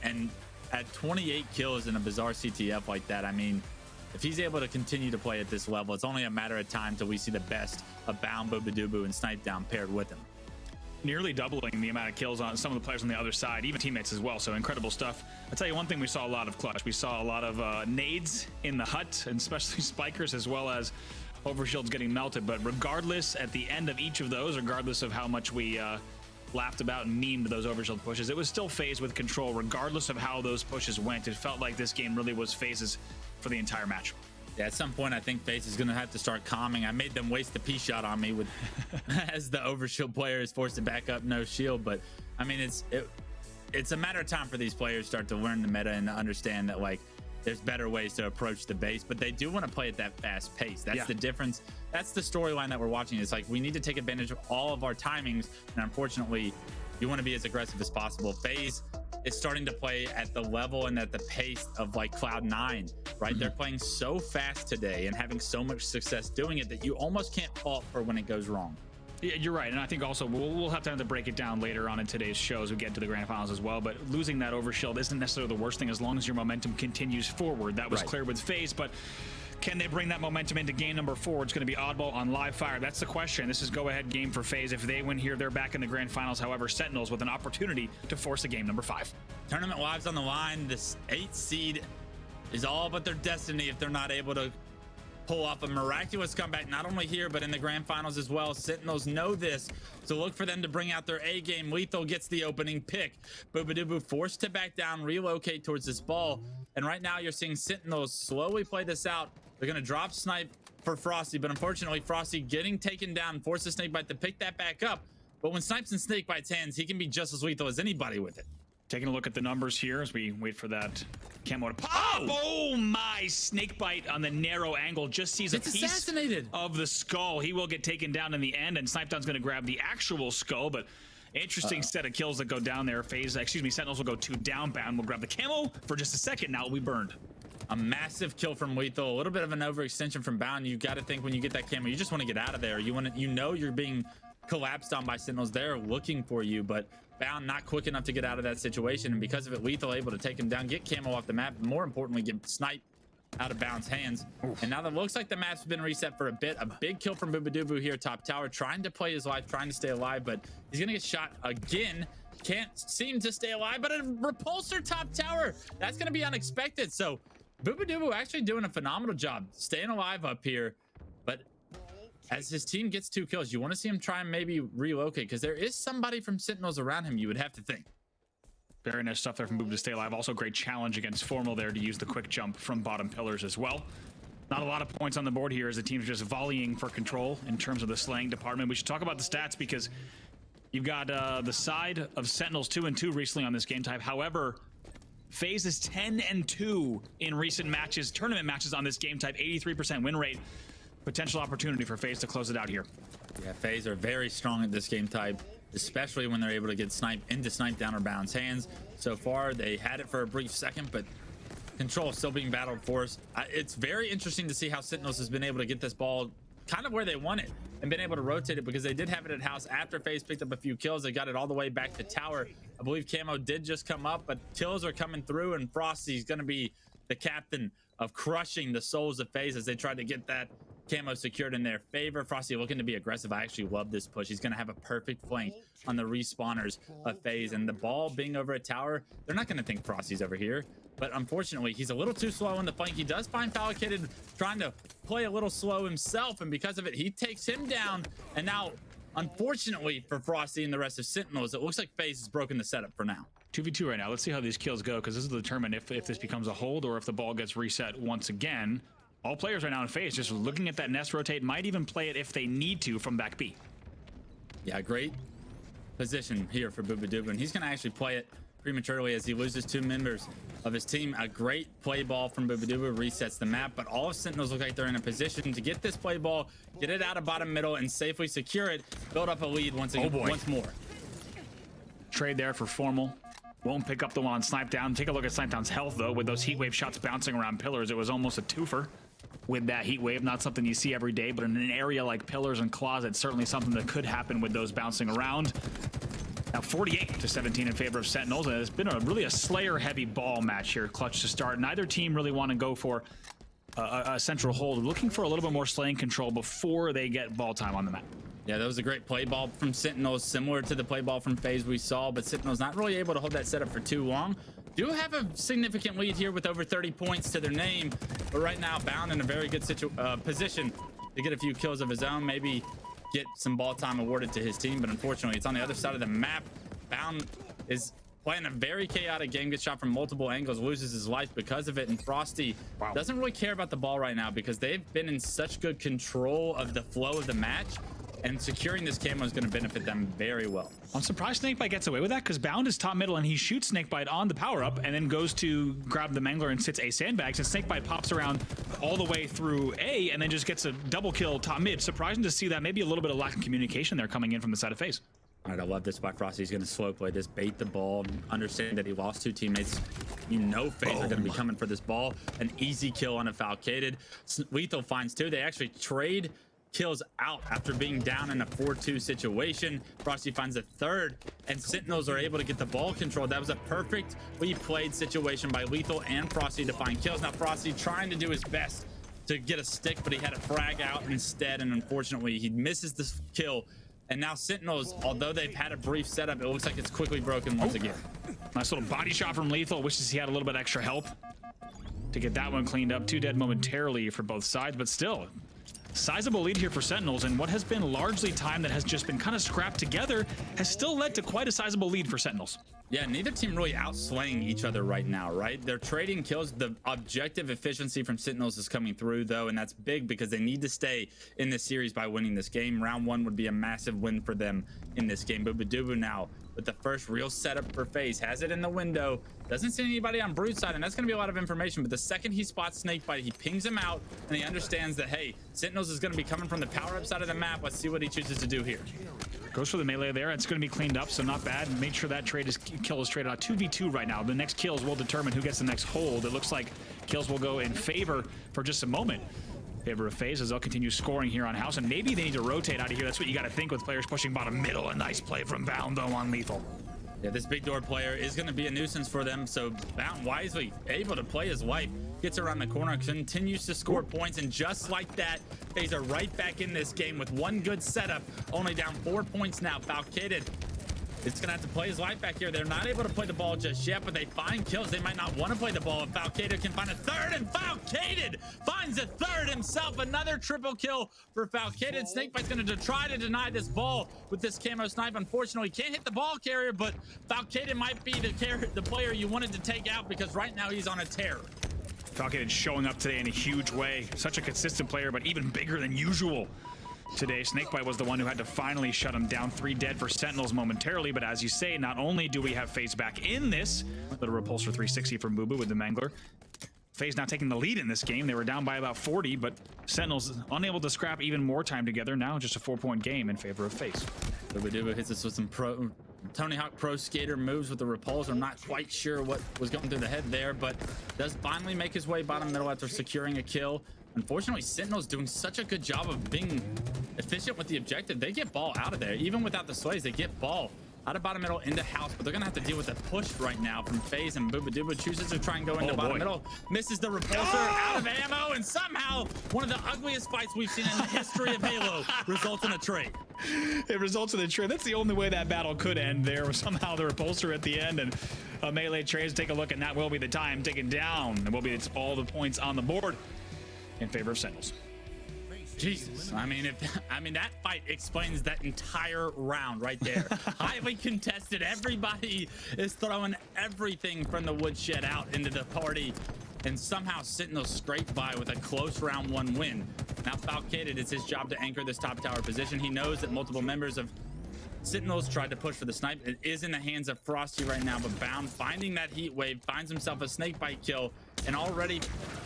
Speaker 1: at 28 kills in a Bazaar CTF like that, I mean, if he's able to continue to play at this level, it's only a matter of time till we see the best of Bound, bubu, and Snipe Down paired with him.
Speaker 2: Nearly doubling the amount of kills on some of the players on the other side, even teammates as well. So incredible stuff. I'll tell you one thing, we saw a lot of clutch. We saw a lot of nades in the hut, and especially spikers, as well as overshields getting melted. But regardless, at the end of each of those, regardless of how much we laughed about and memed those overshield pushes, it was still FaZe with control. Regardless of how those pushes went, it felt like this game really was FaZe's for the entire match.
Speaker 1: Yeah, at some point I think FaZe is going to have to start calming. I made them waste the P shot on me with as the overshield player is forced to back up no shield. But I mean, it's a matter of time for these players to start to learn the meta and to understand that, like, there's better ways to approach the base, but they do want to play at that fast pace. That's the difference. That's the storyline that we're watching. It's like, we need to take advantage of all of our timings, and unfortunately you want to be as aggressive as possible. FaZe is starting to play at the level and at the pace of like Cloud9, right? They're playing so fast today and having so much success doing it that you almost can't fault for when it goes wrong.
Speaker 2: Yeah, you're right, and I think also we'll have time to break it down later on in today's show as we get to the grand finals as well. But losing that overshield isn't necessarily the worst thing as long as your momentum continues forward. That was clear with FaZe, but Can they bring that momentum into game number 4? It's going to be Oddball on live fire. That's the question. This is go-ahead game for FaZe. If they win here, they're back in the grand finals. However, Sentinels with an opportunity to force a game number 5.
Speaker 1: Tournament lives on the line. This 8th seed is all but their destiny if they're not able to pull off a miraculous comeback, not only here, but in the grand finals as well. Sentinels know this, so look for them to bring out their A game. LethuL gets the opening pick. Bubu forced to back down, relocate towards this ball. And right now you're seeing Sentinels slowly play this out. They're going to drop snipe for Frosty, but unfortunately Frosty getting taken down forces SnakeBite to pick that back up. But when Snipe's in SnakeBite's hands, he can be just as lethal as anybody with it.
Speaker 2: Taking a look at the numbers here as we wait for that camo to pop. Oh my! SnakeBite on the narrow angle just sees a piece of the skull. He will get taken down in the end, and Snipedown's going to grab the actual skull, but interesting set of kills that go down there. Sentinels will go 2 down. Bound will grab the camo for just a second. Now we burned.
Speaker 1: A massive kill from LethuL, a little bit of an overextension from Bound. You got to think when you get that camo, you just want to get out of there. You know you're being collapsed on by Sentinels. They're looking for you, but Bound not quick enough to get out of that situation, and because of it, LethuL able to take him down, get camo off the map, more importantly, get Snipe out of Bound's hands. Oof. And now that looks like the map's been reset for a bit. A big kill from bubu here, top tower, trying to play his life, trying to stay alive, but he's gonna get shot again. Can't seem to stay alive, but a repulsor top tower. That's gonna be unexpected. So bubu actually doing a phenomenal job staying alive up here, but as his team gets 2 kills, you want to see him try and maybe relocate, because there is somebody from Sentinels around him, you would have to think.
Speaker 2: Very nice stuff there from bubu to stay alive. Also great challenge against Formal there to use the quick jump from bottom pillars as well. Not a lot of points on the board here as the team's just volleying for control in terms of the slaying department. We should talk about the stats because you've got the side of Sentinels 2-2 recently on this game type. However, FaZe is 10-2 in recent matches, tournament matches on this game type, 83% win rate. Potential opportunity for FaZe to close it out here.
Speaker 1: Yeah, FaZe are very strong at this game type, especially when they're able to get into Snipedown or Bound's hands. So far, they had it for a brief second, but control still being battled for us. It's very interesting to see how Sentinels has been able to get this ball kind of where they want it and been able to rotate it, because they did have it at house after FaZe picked up a few kills. They got it all the way back to tower. I believe camo did just come up, but kills are coming through, and Frosty's going to be the captain of crushing the souls of FaZe as they try to get that camo secured in their favor. Frosty looking to be aggressive. I actually love this push. He's going to have a perfect flank on the respawners of FaZe, and the ball being over a tower, they're not going to think Frosty's over here, but unfortunately he's a little too slow on the flank. He does find Falcated trying to play a little slow himself, and because of it, he takes him down. And now, unfortunately for Frosty and the rest of Sentinels, it looks like FaZe has broken the setup for now.
Speaker 2: 2v2 right now. Let's see how these kills go, because this will determine if this becomes a hold or if the ball gets reset once again. All players right now in FaZe just looking at that nest rotate, might even play it if they need to from back B.
Speaker 1: Yeah, great position here for bubu, and he's going to actually play it prematurely as he loses 2 members of his team. A great play ball from bubu resets the map, but all of Sentinels look like they're in a position to get this play ball, get it out of bottom middle, and safely secure it, build up a lead once more.
Speaker 2: Trade there for Formal. Won't pick up the one on Snipedown. Take a look at Snipedown's health, though. With those heat wave shots bouncing around pillars, it was almost a twofer with that heat wave. Not something you see every day, but in an area like pillars and closets, certainly something that could happen with those bouncing around. Now 48-17 in favor of Sentinels, and it's been really a Slayer-heavy ball match here. Clutch to start. Neither team really want to go for a central hold. Looking for a little bit more slaying control before they get ball time on the map.
Speaker 1: Yeah, that was a great play ball from Sentinels, similar to the play ball from FaZe we saw, but Sentinels not really able to hold that setup for too long. Do have a significant lead here with over 30 points to their name, but right now Bound in a very good position to get a few kills of his own, maybe get some ball time awarded to his team, but unfortunately it's on the other side of the map. Bound is playing a very chaotic game, gets shot from multiple angles, loses his life because of it, and Frosty doesn't really care about the ball right now because they've been in such good control of the flow of the match, and securing this camo is going to benefit them very well.
Speaker 2: I'm surprised SnakeBite gets away with that, because Bound is top middle and he shoots SnakeBite on the power up and then goes to grab the Mangler and sits a sandbags, and SnakeBite pops around all the way through A and then just gets a double kill top mid. Surprising to see that. Maybe a little bit of lack of communication there coming in from the side of FaZe.
Speaker 1: All right, I love this by Frosty. He's going to slow play this, bait the ball, understand that he lost 2 teammates. You know FaZe are going to be coming for this ball. An easy kill on a Falcated. LethuL finds 2. They actually trade kills out after being down in a 4-2 situation. Frosty finds a 3rd, and Sentinels are able to get the ball control. That was a perfectly played situation by LethuL and Frosty to find kills. Now Frosty trying to do his best to get a stick, but he had a frag out instead, and unfortunately he misses this kill. And now Sentinels, although they've had a brief setup, it looks like it's quickly broken once again.
Speaker 2: Nice little body shot from LethuL. Wishes he had a little bit extra help to get that one cleaned up. 2 dead momentarily for both sides, but still sizable lead here for Sentinels, and what has been largely time that has just been kind of scrapped together has still led to quite a sizable lead for Sentinels.
Speaker 1: Yeah, neither team really outslaying each other right now, right? They're trading kills. The objective efficiency from Sentinels is coming through, though, and that's big because they need to stay in this series by winning this game. Round 1 would be a massive win for them in this game. Bubu now with the first real setup for FaZe, has it in the window, doesn't see anybody on Brood side, and that's going to be a lot of information. But the second he spots SnakeBite, he pings him out, and he understands that, hey, Sentinels is going to be coming from the power-up side of the map. Let's see what he chooses to do here.
Speaker 2: Goes for the melee there. It's going to be cleaned up, so not bad. Made sure that kill is traded out. 2v2 right now. The next kills will determine who gets the next hold. It looks like kills will go in favor for just a moment. Favor of FaZe as they'll continue scoring here on House, and maybe they need to rotate out of here. That's what you got to think with players pushing bottom middle. A nice play from Bound though on LethuL.
Speaker 1: Yeah, this big door player is going to be a nuisance for them, so Bound wisely able to play his life, gets around the corner, continues to score points, and just like that, FaZe are right back in this game with one good setup, only down 4 points now. Falcated is going to have to play his life back here. They're not able to play the ball just yet, but they find kills. They might not want to play the ball, and Falcated can find a third, and Falcated finds a third himself. Another triple kill for Falcated. SnakeBite's going to try to deny this ball with this camo snipe. Unfortunately, can't hit the ball carrier, but Falcated might be the player you wanted to take out because right now he's on a tear.
Speaker 2: Falcated showing up today in a huge way. Such a consistent player, but even bigger than usual. Today, SnakeBite was the one who had to finally shut him down. 3 dead for Sentinels momentarily, but as you say, not only do we have FaZe back in this, little repulsor 360 from bubu with the Mangler. FaZe now taking the lead in this game. They were down by about 40, but Sentinels unable to scrap even more time together. Now just a 4-point game in favor of FaZe.
Speaker 1: Dubu hits us with some Tony Hawk Pro Skater moves with the repulsor. I'm not quite sure what was going through the head there, but does finally make his way bottom middle after securing a kill. Unfortunately, Sentinel's doing such a good job of being efficient with the objective. They get ball out of there. Even without the slays, they get ball out of bottom middle into house, but they're gonna have to deal with a push right now from FaZe, and bubu chooses to try and go into bottom middle, misses the repulsor, out of ammo, and somehow one of the ugliest fights we've seen in the history of Halo results in a trade.
Speaker 2: It results in a trade. That's the only way that battle could end. There was somehow the repulsor at the end, and a melee trades. Take a look, and that will be the time taken down. It will be all the points on the board in favor of Sentinels.
Speaker 1: Jesus, I mean, that fight explains that entire round right there. Highly contested. Everybody is throwing everything from the woodshed out into the party, and somehow Sentinels scraped by with a close round 1 win. Now Falcated, it's his job to anchor this top tower position. He knows that multiple members of Sentinels tried to push for the snipe. It is in the hands of Frosty right now, but Bound finding that heat wave finds himself a SnakeBite kill, and already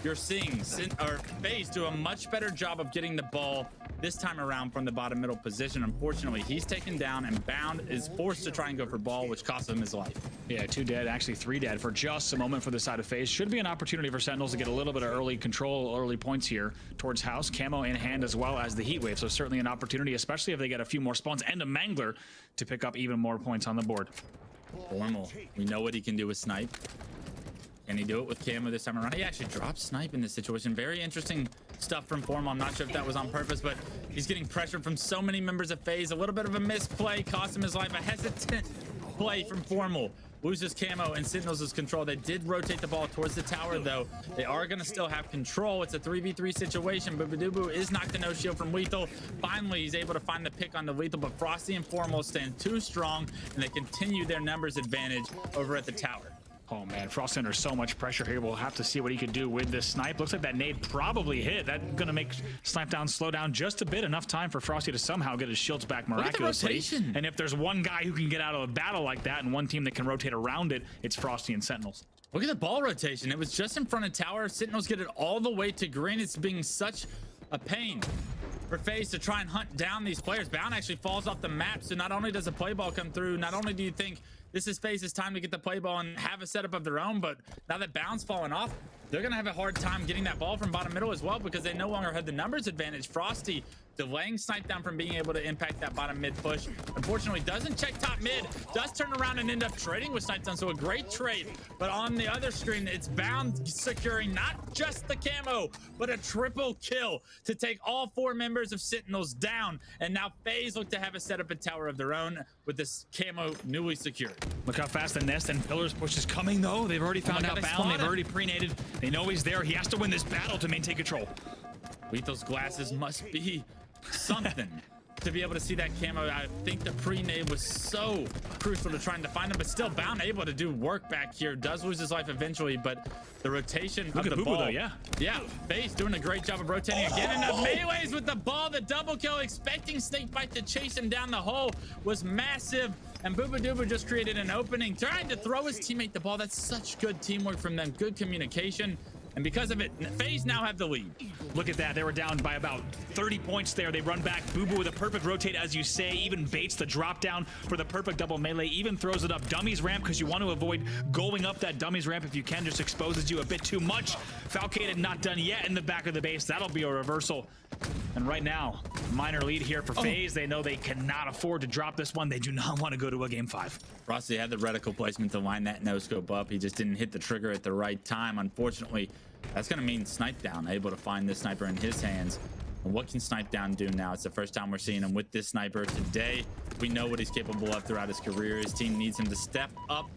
Speaker 1: you're seeing FaZe do a much better job of getting the ball this time around from the bottom middle position. Unfortunately, he's taken down, and Bound is forced to try and go for ball, which costs him his life.
Speaker 2: Yeah, 2 dead, actually 3 dead for just a moment for the side of FaZe. Should be an opportunity for Sentinels to get a little bit of early control, early points here towards house. Camo in hand as well as the heat wave, so certainly an opportunity, especially if they get a few more spawns and a Mangler to pick up even more points on the board.
Speaker 1: Formal, we know what he can do with snipe. Can he do it with camo this time around? He actually dropped snipe in this situation. Very interesting stuff from Formal. I'm not sure if that was on purpose, but he's getting pressure from so many members of FaZe. A little bit of a misplay cost him his life. A hesitant play from Formal. Loses camo and Sentinels' control. They did rotate the ball towards the tower, though. They are going to still have control. It's a 3v3 situation, but bubu is knocked to no shield from LethuL. Finally, he's able to find the pick on the LethuL, but Frosty and Formal stand too strong, and they continue their numbers advantage over at the tower.
Speaker 2: Oh man, Frost under so much pressure here. We'll have to see what he could do with this snipe. Looks like that nade probably hit. That's gonna make Snipe Down slow down just a bit. Enough time for Frosty to somehow get his shields back miraculously. And if there's one guy who can get out of a battle like that and one team that can rotate around it, it's Frosty and Sentinels.
Speaker 1: Look at the ball rotation. It was just in front of tower. Sentinels get it all the way to green. It's being such a pain for FaZe to try and hunt down these players. Bound actually falls off the map, so not only does a play ball come through, not only do you think this is FaZe's time to get the play ball and have a setup of their own. But now that Bound's fallen off, they're going to have a hard time getting that ball from bottom middle as well, because they no longer have the numbers advantage. Frosty delaying Snipe Down from being able to impact that bottom mid push. Unfortunately, doesn't check top mid, does turn around and end up trading with Snipe Down, so a great trade. But on the other screen, it's Bound securing not just the camo, but a triple kill to take all 4 members of Sentinels down. And now FaZe look to have a setup a tower of their own with this camo newly secured.
Speaker 2: Look how fast the Nest and Pillars push is coming, though. They've already found out Bound. They've already pre-nated. They know he's there. He has to win this battle to maintain control.
Speaker 1: LethuL's glasses must be something to be able to see that camo. I think the pre-nade was so crucial to trying to find him, but still Bound able to do work back here. Does lose his life eventually, but the rotation of the
Speaker 2: bubu,
Speaker 1: ball,
Speaker 2: though, yeah,
Speaker 1: FaZe doing a great job of rotating again, and the melees with the ball. The double kill, expecting SnakeBite to chase him down the hole, was massive. And bubu just created an opening, trying to throw his teammate the ball. That's such good teamwork from them, good communication. And because of it, FaZe now have the lead.
Speaker 2: Look at that. They were down by about 30 points there. They run back. bubu with a perfect rotate, as you say, even baits the drop down for the perfect double melee, even throws it up dummies ramp, because you want to avoid going up that dummies ramp if you can. Just exposes you a bit too much. Falcated not done yet in the back of the base. That'll be a reversal. And right now, minor lead here for FaZe. They know they cannot afford to drop this one. They do not want to go to a game 5.
Speaker 1: Frosty had the reticle placement to line that no scope up. He just didn't hit the trigger at the right time. Unfortunately, that's going to mean Snipe Down able to find this sniper in his hands. And what can Snipe Down do now? It's the first time we're seeing him with this sniper today. We know what he's capable of throughout his career. His team needs him to step up,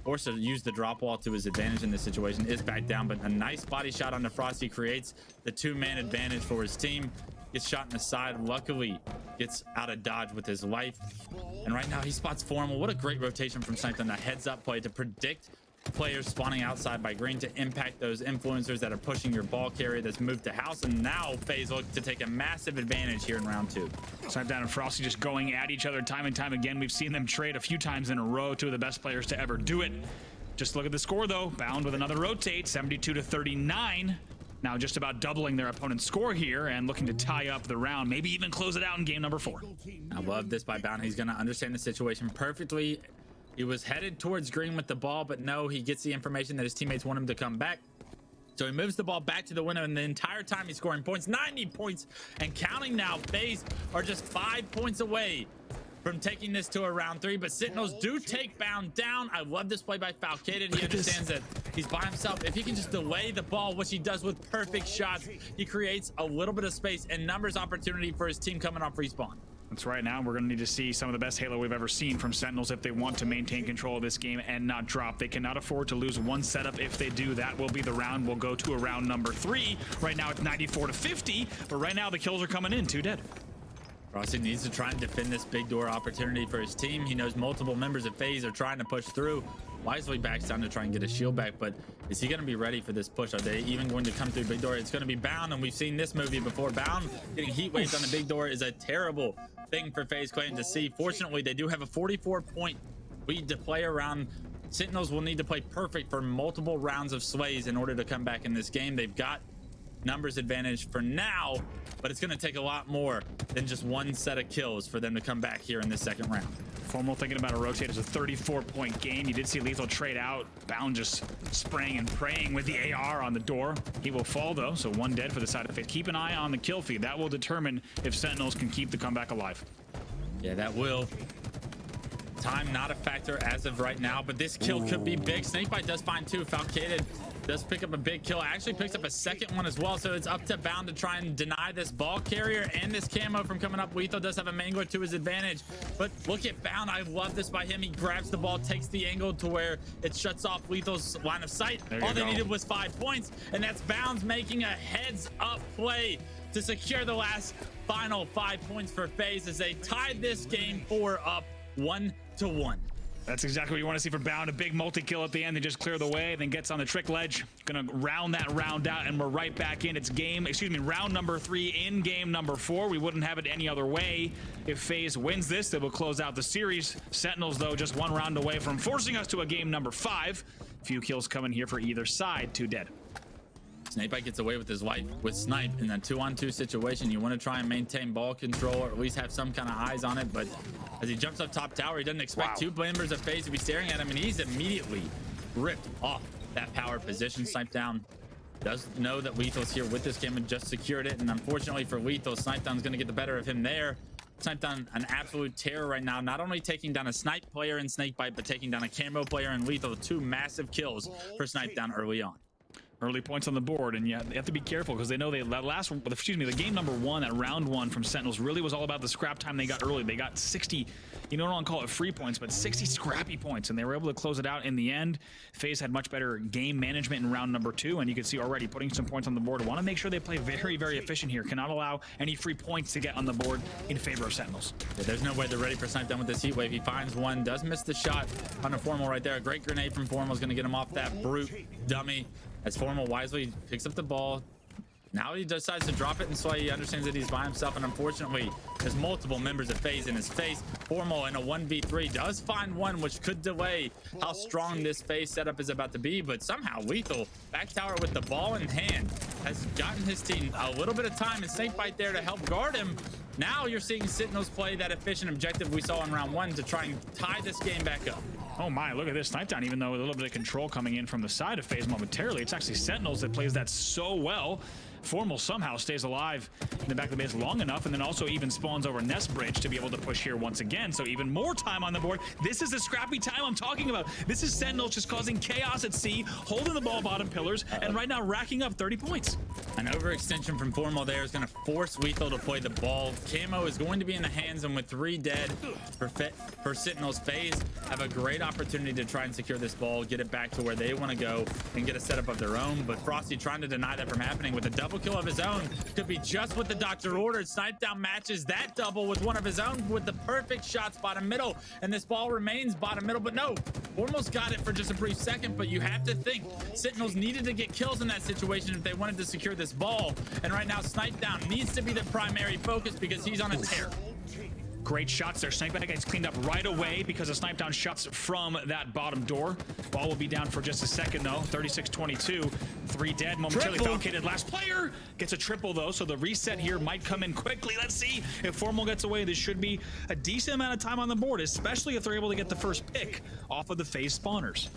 Speaker 1: forced to use the drop wall to his advantage in this situation. Is back down, but a nice body shot onto Frosty creates the 2-man advantage for his team. Gets shot in the side, luckily gets out of dodge with his life. And right now he spots Formal. What a great rotation from Snipe Down. A heads up play to predict players spawning outside by green to impact those influencers that are pushing your ball carrier that's moved to house. And now FaZe look to take a massive advantage here in round 2.
Speaker 2: Snipe Down and Frosty just going at each other time and time again. We've seen them trade a few times in a row. 2 of the best players to ever do it. Just look at the score, though. Bound with another rotate, 72-39. Now just about doubling their opponent's score here and looking to tie up the round, maybe even close it out in game number 4.
Speaker 1: I love this by Bound. He's going to understand the situation perfectly. He was headed towards green with the ball, but no, he gets the information that his teammates want him to come back. So he moves the ball back to the window, and the entire time he's scoring points, 90 points and counting now. FaZe are just 5 points away from taking this to a round 3, but Sentinels do take Bound down. I love this play by Falcated. He understands that he's by himself. If he can just delay the ball, which he does with perfect shots, he creates a little bit of space and numbers opportunity for his team coming off respawn.
Speaker 2: That's right. Now we're going to need to see some of the best Halo we've ever seen from Sentinels if they want to maintain control of this game and not drop. They cannot afford to lose one setup. If they do, that will be the round. We'll go to a round number 3. Right now it's 94-50, but right now the kills are coming in. 2 dead.
Speaker 1: Frosty needs to try and defend this big door opportunity for his team. He knows multiple members of FaZe are trying to push through. Wisely backs down to try and get his shield back, but is he going to be ready for this push? Are they even going to come through big door? It's going to be Bound, and we've seen this movie before. Bound getting heat waves on the big door is a terrible thing for FaZe Clan to see. Fortunately, they do have a 44-point lead to play around. Sentinels will need to play perfect for multiple rounds of slays in order to come back in this game. They've got numbers advantage for now, but it's going to take a lot more than just one set of kills for them to come back here in this second round.
Speaker 2: Formal thinking about a rotate as a 34-point game. You did see LethuL trade out. Bound just spraying and praying with the AR on the door. He will fall, though, so 1 dead for the side of FaZe. Keep an eye on the kill feed. That will determine if Sentinels can keep the comeback alive.
Speaker 1: Yeah, that will. Time not a factor as of right now, but this kill could be big. SnakeBite does find 2. Falcated does pick up a big kill. Actually picks up a second one as well, so it's up to Bound to try and deny this ball carrier and this camo from coming up. LethuL does have a mangler to his advantage, but look at Bound. I love this by him. He grabs the ball, takes the angle to where it shuts off LethuL's line of sight. All they needed was 5 points, and that's Bound's making a heads up play to secure the last final 5 points for FaZe as they tied this game 4 up 1-1.
Speaker 2: That's exactly what you want to see from Bound. A big multi-kill at the end. They just clear the way, then gets on the trick ledge. Gonna round that round out, and we're right back in. It's round number 3 in game number 4. We wouldn't have it any other way. If FaZe wins this, they will close out the series. Sentinels, though, just 1 round away from forcing us to a game number 5. Few kills coming here for either side. 2 dead.
Speaker 1: SnakeBite gets away with his life with Snipe in a 2-on-2 situation. You want to try and maintain ball control, or at least have some kind of eyes on it. But as he jumps up top tower, he doesn't expect two members of FaZe to be staring at him, and he's immediately ripped off that power position. Snipe down does know that LethuL's here with this game and just secured it. And unfortunately for LethuL, Snipe down's going to get the better of him there. Snipe down an absolute terror right now, not only taking down a Snipe player in SnakeBite, but taking down a Camo player in LethuL. 2 massive kills for Snipe down early on.
Speaker 2: Early points on the board, and yeah, they have to be careful because they know the game number 1, that round 1 from Sentinels really was all about the scrap time they got early. They got 60, you don't want to call it free points, but 60 scrappy points, and they were able to close it out in the end. FaZe had much better game management in round number 2, and you can see already putting some points on the board. Want to make sure they play very, very efficient here. Cannot allow any free points to get on the board in favor of Sentinels.
Speaker 1: Yeah, there's no way they're ready for Snipe down with this heat wave. He finds one, does miss the shot on a Formal right there. A great grenade from Formal is going to get him off that brute dummy. As Formal wisely picks up the ball. Now he decides to drop it, and so he understands that he's by himself, and unfortunately there's multiple members of FaZe in his face. Formal in a 1v3 does find one, which could delay how strong this FaZe setup is about to be, but somehow LethuL back tower with the ball in hand has gotten his team a little bit of time, and SnakeBite there to help guard him. Now you're seeing Sentinels play that efficient objective we saw in round 1 to try and tie this game back up.
Speaker 2: Oh my, look at this Snipe down, even though with a little bit of control coming in from the side of FaZe momentarily. It's actually Sentinels that plays that so well. Formal somehow stays alive in the back of the base long enough, and then also even spawns over Nest Bridge to be able to push here once again. So even more time on the board. This is the scrappy time I'm talking about. This is Sentinels just causing chaos at sea, holding the ball bottom pillars, and right now racking up 30 points.
Speaker 1: An overextension from Formal there is going to force LethuL to play the ball. Camo is going to be in the hands, and with 3 dead for Sentinels, FaZe have a great opportunity to try and secure this ball, get it back to where they want to go, and get a setup of their own. But Frosty trying to deny that from happening with a double kill of his own. Could be just what the doctor ordered. Snipe down matches that double with one of his own with the perfect shots bottom middle, and this ball remains bottom middle. But no, almost got it for just a brief second, but you have to think Sentinels needed to get kills in that situation if they wanted to secure this ball, and right now Snipe down needs to be the primary focus because he's on a tear.
Speaker 2: Great shots there. SnakeBite gets cleaned up right away because of Snipe down shots from that bottom door. Ball will be down for just a second though. 36-22. 3 dead momentarily. Falcated last player gets a triple though, so the reset here might come in quickly. Let's see if Formal gets away. This should be a decent amount of time on the board, especially if they're able to get the first pick off of the FaZe spawners.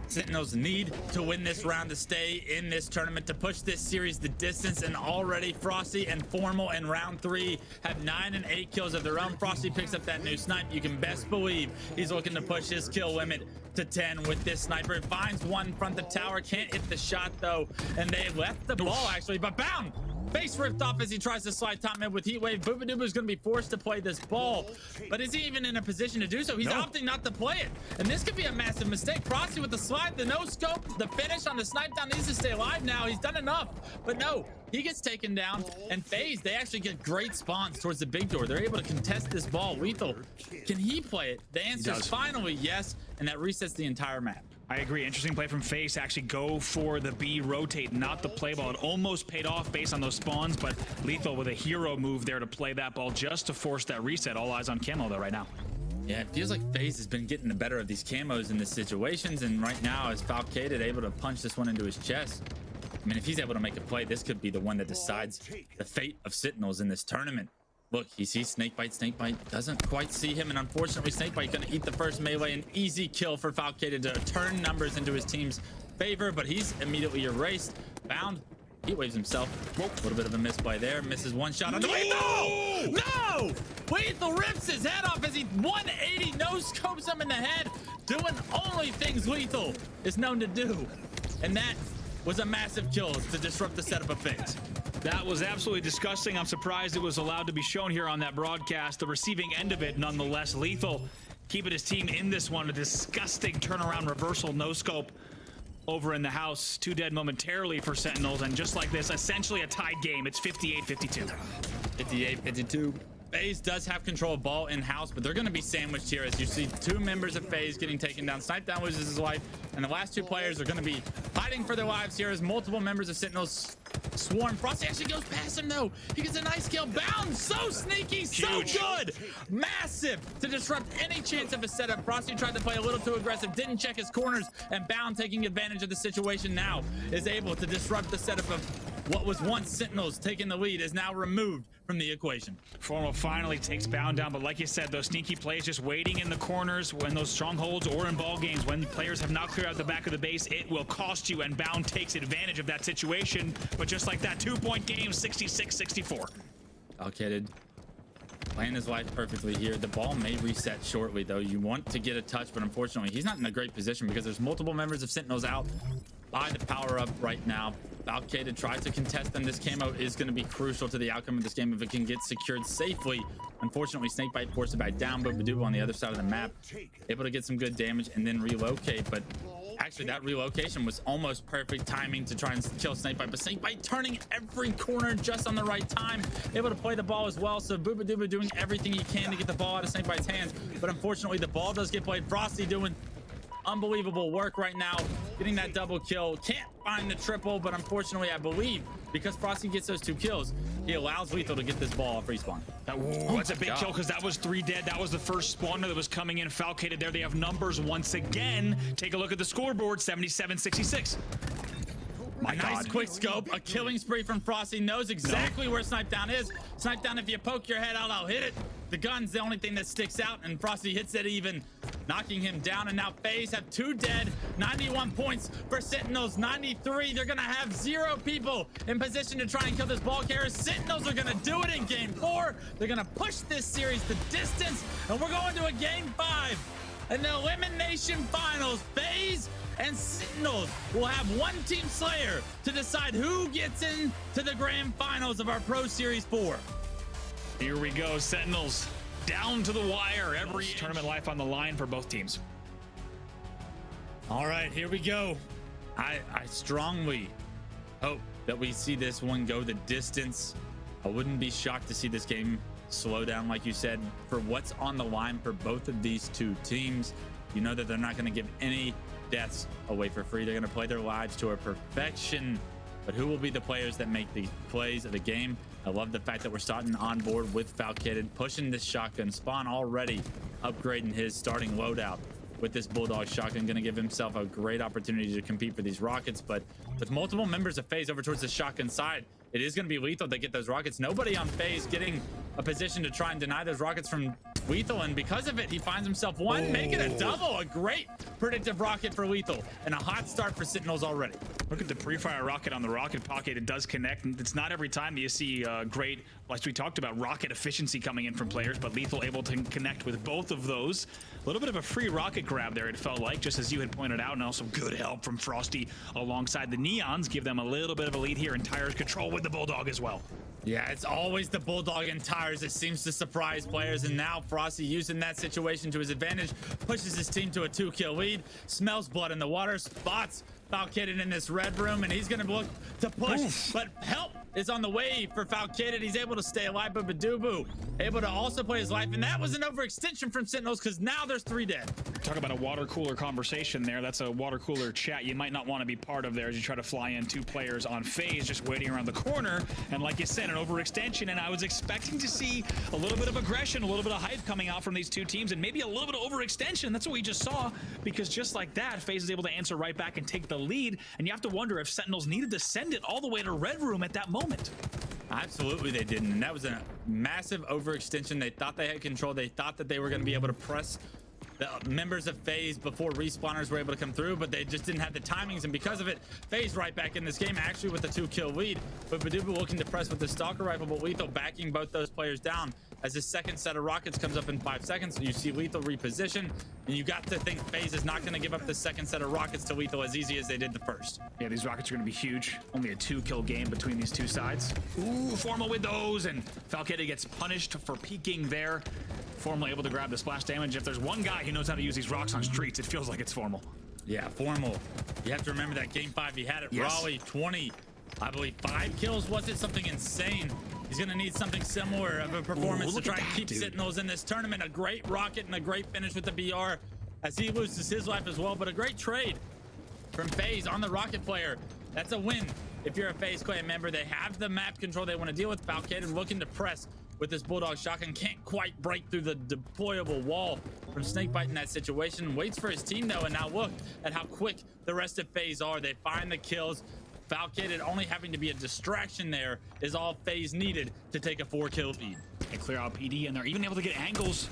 Speaker 1: Sentinels need to win this round to stay in this tournament, to push this series the distance, and already Frosty and Formal in round 3 have 9 and 8 kills of their own. Frosty picks up that new snipe. You can best believe he's looking to push his kill limit to 10 with this sniper. It finds one front the tower, can't hit the shot though, and they left the ball actually, but bound! Face ripped off as he tries to slide top mid with heat wave. Bubu is going to be forced to play this ball, but is he even in a position to do so? He's opting not to play it, and this could be a massive mistake. Frosty with the slide, the no scope, the finish on the snipe down, needs to stay alive now. He's done enough, but no, he gets taken down. And FaZe, they actually get great spawns towards the big door. They're able to contest this ball. LethuL, can he play it? The answer is finally yes, and that resets the entire map.
Speaker 2: I agree. Interesting play from FaZe to actually go for the B rotate, not the play ball. It almost paid off based on those spawns, but LethuL with a hero move there to play that ball just to force that reset. All eyes on Camo though right now.
Speaker 1: Yeah, it feels like FaZe has been getting the better of these camos in these situations, and right now is Falcated able to punch this one into his chest. I mean, if he's able to make a play, this could be the one that decides the fate of Sentinels in this tournament. Look, he sees SnakeBite. SnakeBite doesn't quite see him, and unfortunately, SnakeBite gonna eat the first melee. An easy kill for Falcated to turn numbers into his team's favor, but he's immediately erased. Bound. He waves himself. A little bit of a misplay there. Misses one shot on the LethuL! No! LethuL rips his head off as he 180 no scopes him in the head, doing only things LethuL is known to do. And that was a massive kill to disrupt the setup of FaZe.
Speaker 2: That was absolutely disgusting. I'm surprised it was allowed to be shown here on that broadcast. The receiving end of it, nonetheless. LethuL keeping his team in this one. A disgusting turnaround reversal, no scope over in the house. 2 dead momentarily for Sentinels, and just like this, essentially a tied game. It's 58-52.
Speaker 1: 58-52. FaZe does have control of ball in-house, but they're going to be sandwiched here as you see 2 members of FaZe getting taken down. Snipe down loses his life, and the last 2 players are going to be fighting for their lives here as multiple members of Sentinels swarm. Frosty actually goes past him though. He gets a nice kill. Bound, so sneaky, so good. Massive to disrupt any chance of a setup. Frosty tried to play a little too aggressive, didn't check his corners, and Bound, taking advantage of the situation now, is able to disrupt the setup of what was once Sentinels taking the lead, is now removed from the equation.
Speaker 2: Formal finally takes Bound down, but like you said, those sneaky plays just waiting in the corners when those strongholds or in ball games, when players have not cleared out the back of the base, it will cost you, and Bound takes advantage of that situation. But just like that, 2-point game, 66-64.
Speaker 1: Falcated playing his life perfectly here. The ball may reset shortly though. You want to get a touch, but unfortunately he's not in a great position because there's multiple members of Sentinels out by the power up right now. Falcated tries to contest them. This camo is going to be crucial to the outcome of this game if it can get secured safely. Unfortunately, SnakeBite forced it back down, but bubu on the other side of the map, able to get some good damage and then relocate. But actually, that relocation was almost perfect timing to try and kill SnakeBite. But SnakeBite turning every corner just on the right time, able to play the ball as well. So bubu doing everything he can to get the ball out of SnakeBite's hands. But unfortunately, the ball does get played. Frosty doing unbelievable work right now, getting that double kill. Can't find the triple, but unfortunately, I believe because Frosty gets those 2 kills, he allows LethuL to get this ball off respawn.
Speaker 2: That's a big kill because that was 3 dead. That was the first spawner that was coming in. Falcated there. They have numbers once again. Take a look at the scoreboard, 77-66. My
Speaker 1: nice quick scope, a killing spree from Frosty. Knows exactly where Snipe Down is. Snipe Down, if you poke your head out, I'll hit it. The gun's the only thing that sticks out, and Frosty hits it even, knocking him down. And now FaZe have 2 dead, 91 points for Sentinels, 93. They're gonna have 0 people in position to try and kill this ball carrier. Sentinels are gonna do it in game 4. They're gonna push this series to distance, and we're going to a game 5 in the elimination finals. FaZe and Sentinels will have 1 team slayer to decide who gets into the grand finals of our Pro Series 4.
Speaker 2: Here we go, Sentinels down to the wire. Every tournament life on the line for both teams.
Speaker 1: All right, here we go. I strongly hope that we see this one go the distance. I wouldn't be shocked to see this game slow down, like you said, for what's on the line for both of these 2 teams. You know that they're not going to give any deaths away for free. They're going to play their lives to a perfection. But who will be the players that make the plays of the game? I love the fact that we're starting on board with Falcated, pushing this shotgun. Spawn already upgrading his starting loadout with this Bulldog shotgun, going to give himself a great opportunity to compete for these rockets. But with multiple members of FaZe over towards the shotgun side, it is going to be LethuL that get those rockets. Nobody on FaZe getting a position to try and deny those rockets from LethuL, and because of it, he finds himself one, making a double. A great predictive rocket for LethuL, and a hot start for Sentinels already.
Speaker 2: Look at the pre-fire rocket on the rocket pocket. It does connect, and it's not every time that you see great, like we talked about, rocket efficiency coming in from players, but LethuL able to connect with both of those. A little bit of a free rocket grab there, it felt like, just as you had pointed out, and also good help from Frosty alongside the Neons, give them a little bit of a lead here, and Tires control with the Bulldog as well.
Speaker 1: Yeah, it's always the Bulldog and Tires that seems to surprise players, and now Frosty using that situation to his advantage, pushes his team to a 2-kill lead, smells blood in the water, spots Falcated in this red room, and he's gonna look to push, but help is on the way for Falcated. He's able to stay alive, but dubu able to also play his life, and that was an overextension from Sentinels because now there's 3 dead.
Speaker 2: Talk about a water cooler conversation there. That's a water cooler chat you might not want to be part of there as you try to fly in 2 players on FaZe just waiting around the corner. And like you said, an overextension, and I was expecting to see a little bit of aggression, a little bit of hype coming out from these 2 teams, and maybe a little bit of overextension. That's what we just saw, because just like that, FaZe is able to answer right back and take the lead, and you have to wonder if Sentinels needed to send it all the way to Red Room at that moment.
Speaker 1: Absolutely they didn't, and that was a massive overextension. They thought they had control. They thought that they were going to be able to press the members of FaZe before respawners were able to come through, but they just didn't have the timings, and because of it, FaZe right back in this game, actually with a 2-kill lead. But bubu looking to press with the Stalker Rifle, but LethuL backing both those players down as the second set of rockets comes up in 5 seconds. You see LethuL reposition, and you got to think FaZe is not going to give up the second set of rockets to LethuL as easy as they did the first.
Speaker 2: Yeah, these rockets are going to be huge. Only a 2-kill game between these 2 sides. Ooh, Formal with those, and Falcated gets punished for peeking there. Formal able to grab the splash damage. If there's one guy who knows how to use these rocks on streets, it feels like it's Formal.
Speaker 1: Yeah, Formal. You have to remember that game 5 he had at Raleigh, 20, I believe 5 kills, was it? Something insane. He's going to need something similar of a performance to try and keep Sentinels in this tournament. A great rocket and a great finish with the BR as he loses his life as well, but a great trade from FaZe on the rocket player. That's a win. If you're a FaZe Clan member, they have the map control they want to deal with. Falcated looking to press with this Bulldog shotgun. Can't quite break through the deployable wall from SnakeBite in that situation. Waits for his team though, and now look at how quick the rest of FaZe are. They find the kills. Falcated only having to be a distraction there is all FaZe needed to take a 4-kill lead.
Speaker 2: They clear out PD, and they're even able to get angles.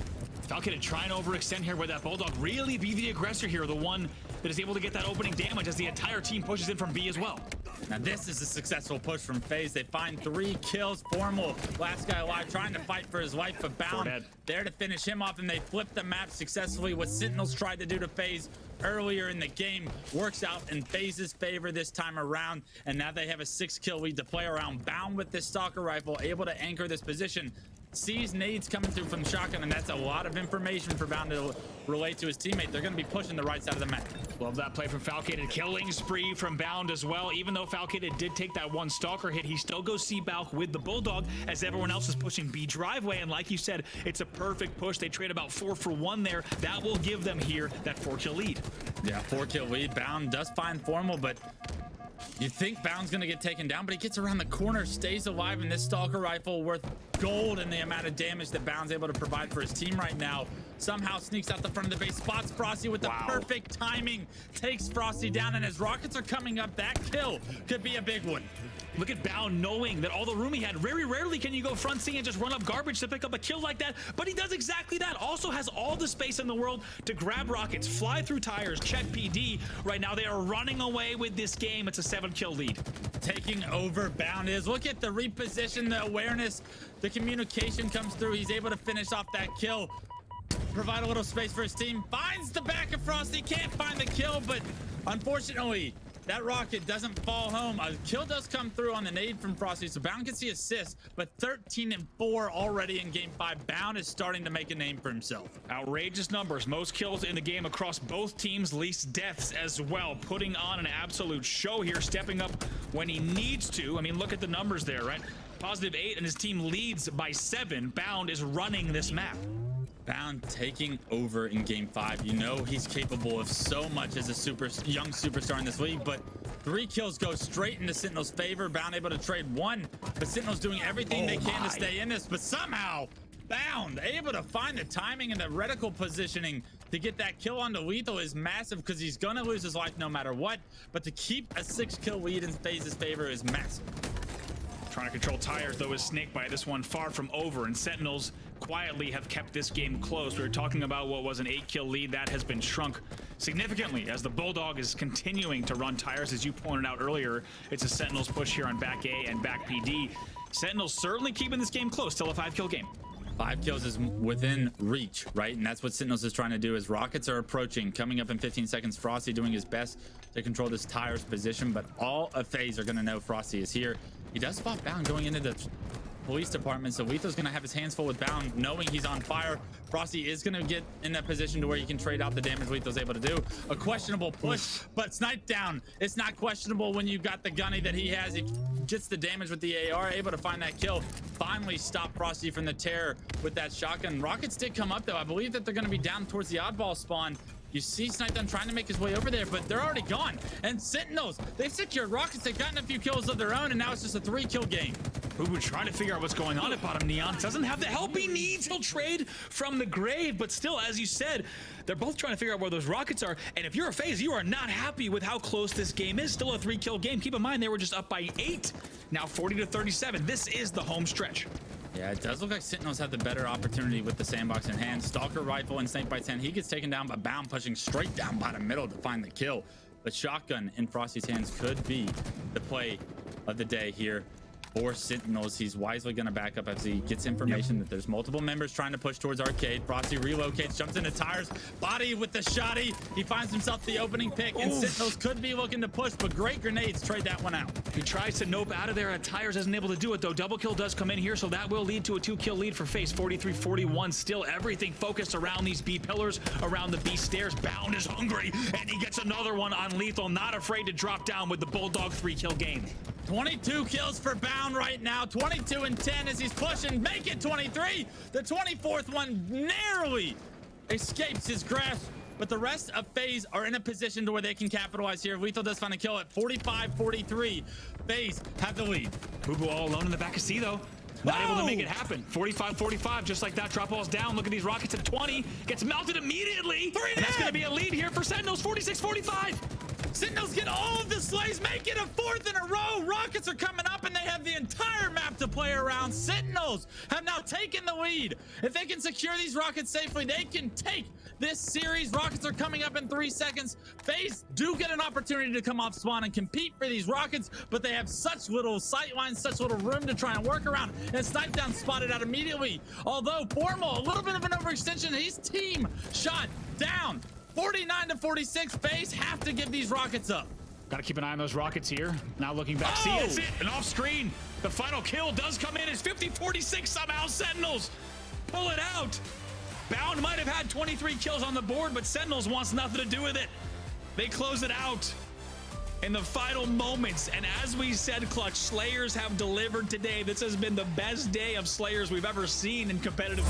Speaker 2: Falcated trying to overextend here with that Bulldog. Really be the aggressor here, the one that is able to get that opening damage as the entire team pushes in from B as well.
Speaker 1: Now this is a successful push from FaZe. They find 3 kills. Formal, last guy alive, trying to fight for his life, but Bound there to finish him off, and they flip the map successfully. What Sentinels tried to do to FaZe earlier in the game works out in FaZe's favor this time around, and now they have a 6-kill lead to play around. Bound with this stalker rifle, able to anchor this position. Sees nades coming through from shotgun, and that's a lot of information for Bound to relate to his teammate. They're going to be pushing the right side of the map.
Speaker 2: Love that play from Falcated. Killing spree from Bound as well. Even though Falcated did take that one stalker hit, he still goes C-Balk with the Bulldog as everyone else is pushing B driveway. And like you said, it's a perfect push. They trade about 4 for 1 there. That will give them here that 4-kill lead.
Speaker 1: Yeah, 4-kill lead. Bound does find Formal, but you think Bound's gonna get taken down, but he gets around the corner, stays alive, and this stalker rifle worth gold in the amount of damage that Bound's able to provide for his team right now. Somehow sneaks out the front of the base, spots Frosty with the perfect timing, takes Frosty down, and as rockets are coming up, that kill could be a big one.
Speaker 2: Look at Bound knowing that all the room he had. Very rarely can you go front C and just run up garbage to pick up a kill like that, but he does exactly that. Also has all the space in the world to grab rockets, fly through tires, check PD. Right now they are running away with this game. It's a 7-kill lead.
Speaker 1: Taking over Bound is. Look at the reposition, the awareness, the communication comes through. He's able to finish off that kill. Provide a little space for his team. Finds the back of Frosty. Can't find the kill, but unfortunately, that rocket doesn't fall home. A kill does come through on the nade from Frosty, so Bound gets the assist, but 13 and 4 already in game 5. Bound is starting to make a name for himself.
Speaker 2: Outrageous numbers. Most kills in the game across both teams, least deaths as well. Putting on an absolute show here, stepping up when he needs to. I mean, look at the numbers there, right? +8, and his team leads by 7. Bound is running this map.
Speaker 1: Bound taking over in game 5. You know he's capable of so much as a young superstar in this league, but 3 kills go straight into Sentinel's favor. Bound able to trade 1, but Sentinel's doing everything they can to stay in this, but somehow Bound able to find the timing and the reticle positioning to get that kill on the LethuL is massive, because he's gonna lose his life no matter what, but to keep a 6-kill lead in FaZe's favor is massive.
Speaker 2: Trying to control tires though is SnakeBite. This one far from over, and Sentinels quietly have kept this game close. We were talking about what was an 8-kill lead that has been shrunk significantly as the Bulldog is continuing to run tires. As you pointed out earlier, it's a Sentinels push here on back A and back PD. Sentinels certainly keeping this game close, still a 5-kill game.
Speaker 1: 5 kills is within reach, right? And that's what Sentinels is trying to do as rockets are approaching. Coming up in 15 seconds, Frosty doing his best to control this tires position, but all of FaZe are going to know Frosty is here. He does spot Bound going into the police department, so LethuL's going to have his hands full with Bound, knowing he's on fire. Frosty is going to get in that position to where he can trade out the damage LethuL's able to do. A questionable push, but snipe down. It's not questionable when you've got the gunny that he has. He gets the damage with the AR, able to find that kill. Finally stop Frosty from the terror with that shotgun. Rockets did come up though. I believe that they're going to be down towards the Oddball spawn. You see SnakeBite trying to make his way over there, but they're already gone. And Sentinels, they've secured rockets. They've gotten a few kills of their own, and now it's just a 3-kill game.
Speaker 2: Bubu trying to figure out what's going on at bottom. Neon doesn't have the help he needs. He'll trade from the grave, but still, as you said, they're both trying to figure out where those rockets are. And if you're a FaZe, you are not happy with how close this game is. Still a 3-kill game. Keep in mind, they were just up by 8. Now 40-37. This is the home stretch.
Speaker 1: Yeah, it does look like Sentinels have the better opportunity with the sandbox in hand. Stalker rifle in SnakeBite's hand. He gets taken down by Bound, pushing straight down bottom middle to find the kill. But shotgun in Frosty's hands could be the play of the day here for Sentinels. He's wisely going to back up as he gets information that there's multiple members trying to push towards arcade. Frosty relocates, jumps into tires, body with the shotty. He finds himself the opening pick, and Sentinels could be looking to push, but great grenades trade that one out.
Speaker 2: He tries to nope out of there, and tires isn't able to do it though. Double kill does come in here, so that will lead to a 2-kill lead for FaZe. 43-41. Still everything focused around these B pillars, around the B stairs. Bound is hungry, and he gets another one on LethuL. Not afraid to drop down with the Bulldog 3-kill game.
Speaker 1: 22 kills for Bound right now, 22 and 10 as he's pushing, make it 23. The 24th one narrowly escapes his grasp, but the rest of FaZe are in a position to where they can capitalize here. LethuL does find a kill at 45-43. FaZe have the lead.
Speaker 2: Bubu all alone in the back of C though. Not able to make it happen. 45-45, just like that. Drop ball's down. Look at these rockets at 20. Gets melted immediately. And that's going to be a lead here for Sentinels. 46-45.
Speaker 1: Sentinels get all of the slays, make it a fourth in a row. Rockets are coming up and they have the entire map to play around. Sentinels have now taken the lead. If they can secure these rockets safely, they can take this series. Rockets are coming up in 3 seconds. FaZe do get an opportunity to come off spawn and compete for these rockets, but they have such little sight lines, such little room to try and work around. And Snipe Down spotted out immediately. Although Formal, a little bit of an overextension, his team shot down. 49-46, FaZe have to give these rockets up.
Speaker 2: Got to keep an eye on those rockets here. Now looking back, see, that's it, and off screen. The final kill does come in. It's 50-46 somehow. Sentinels pull it out. Bound might have had 23 kills on the board, but Sentinels wants nothing to do with it. They close it out in the final moments. And as we said, Clutch, Slayers have delivered today. This has been the best day of Slayers we've ever seen in competitive.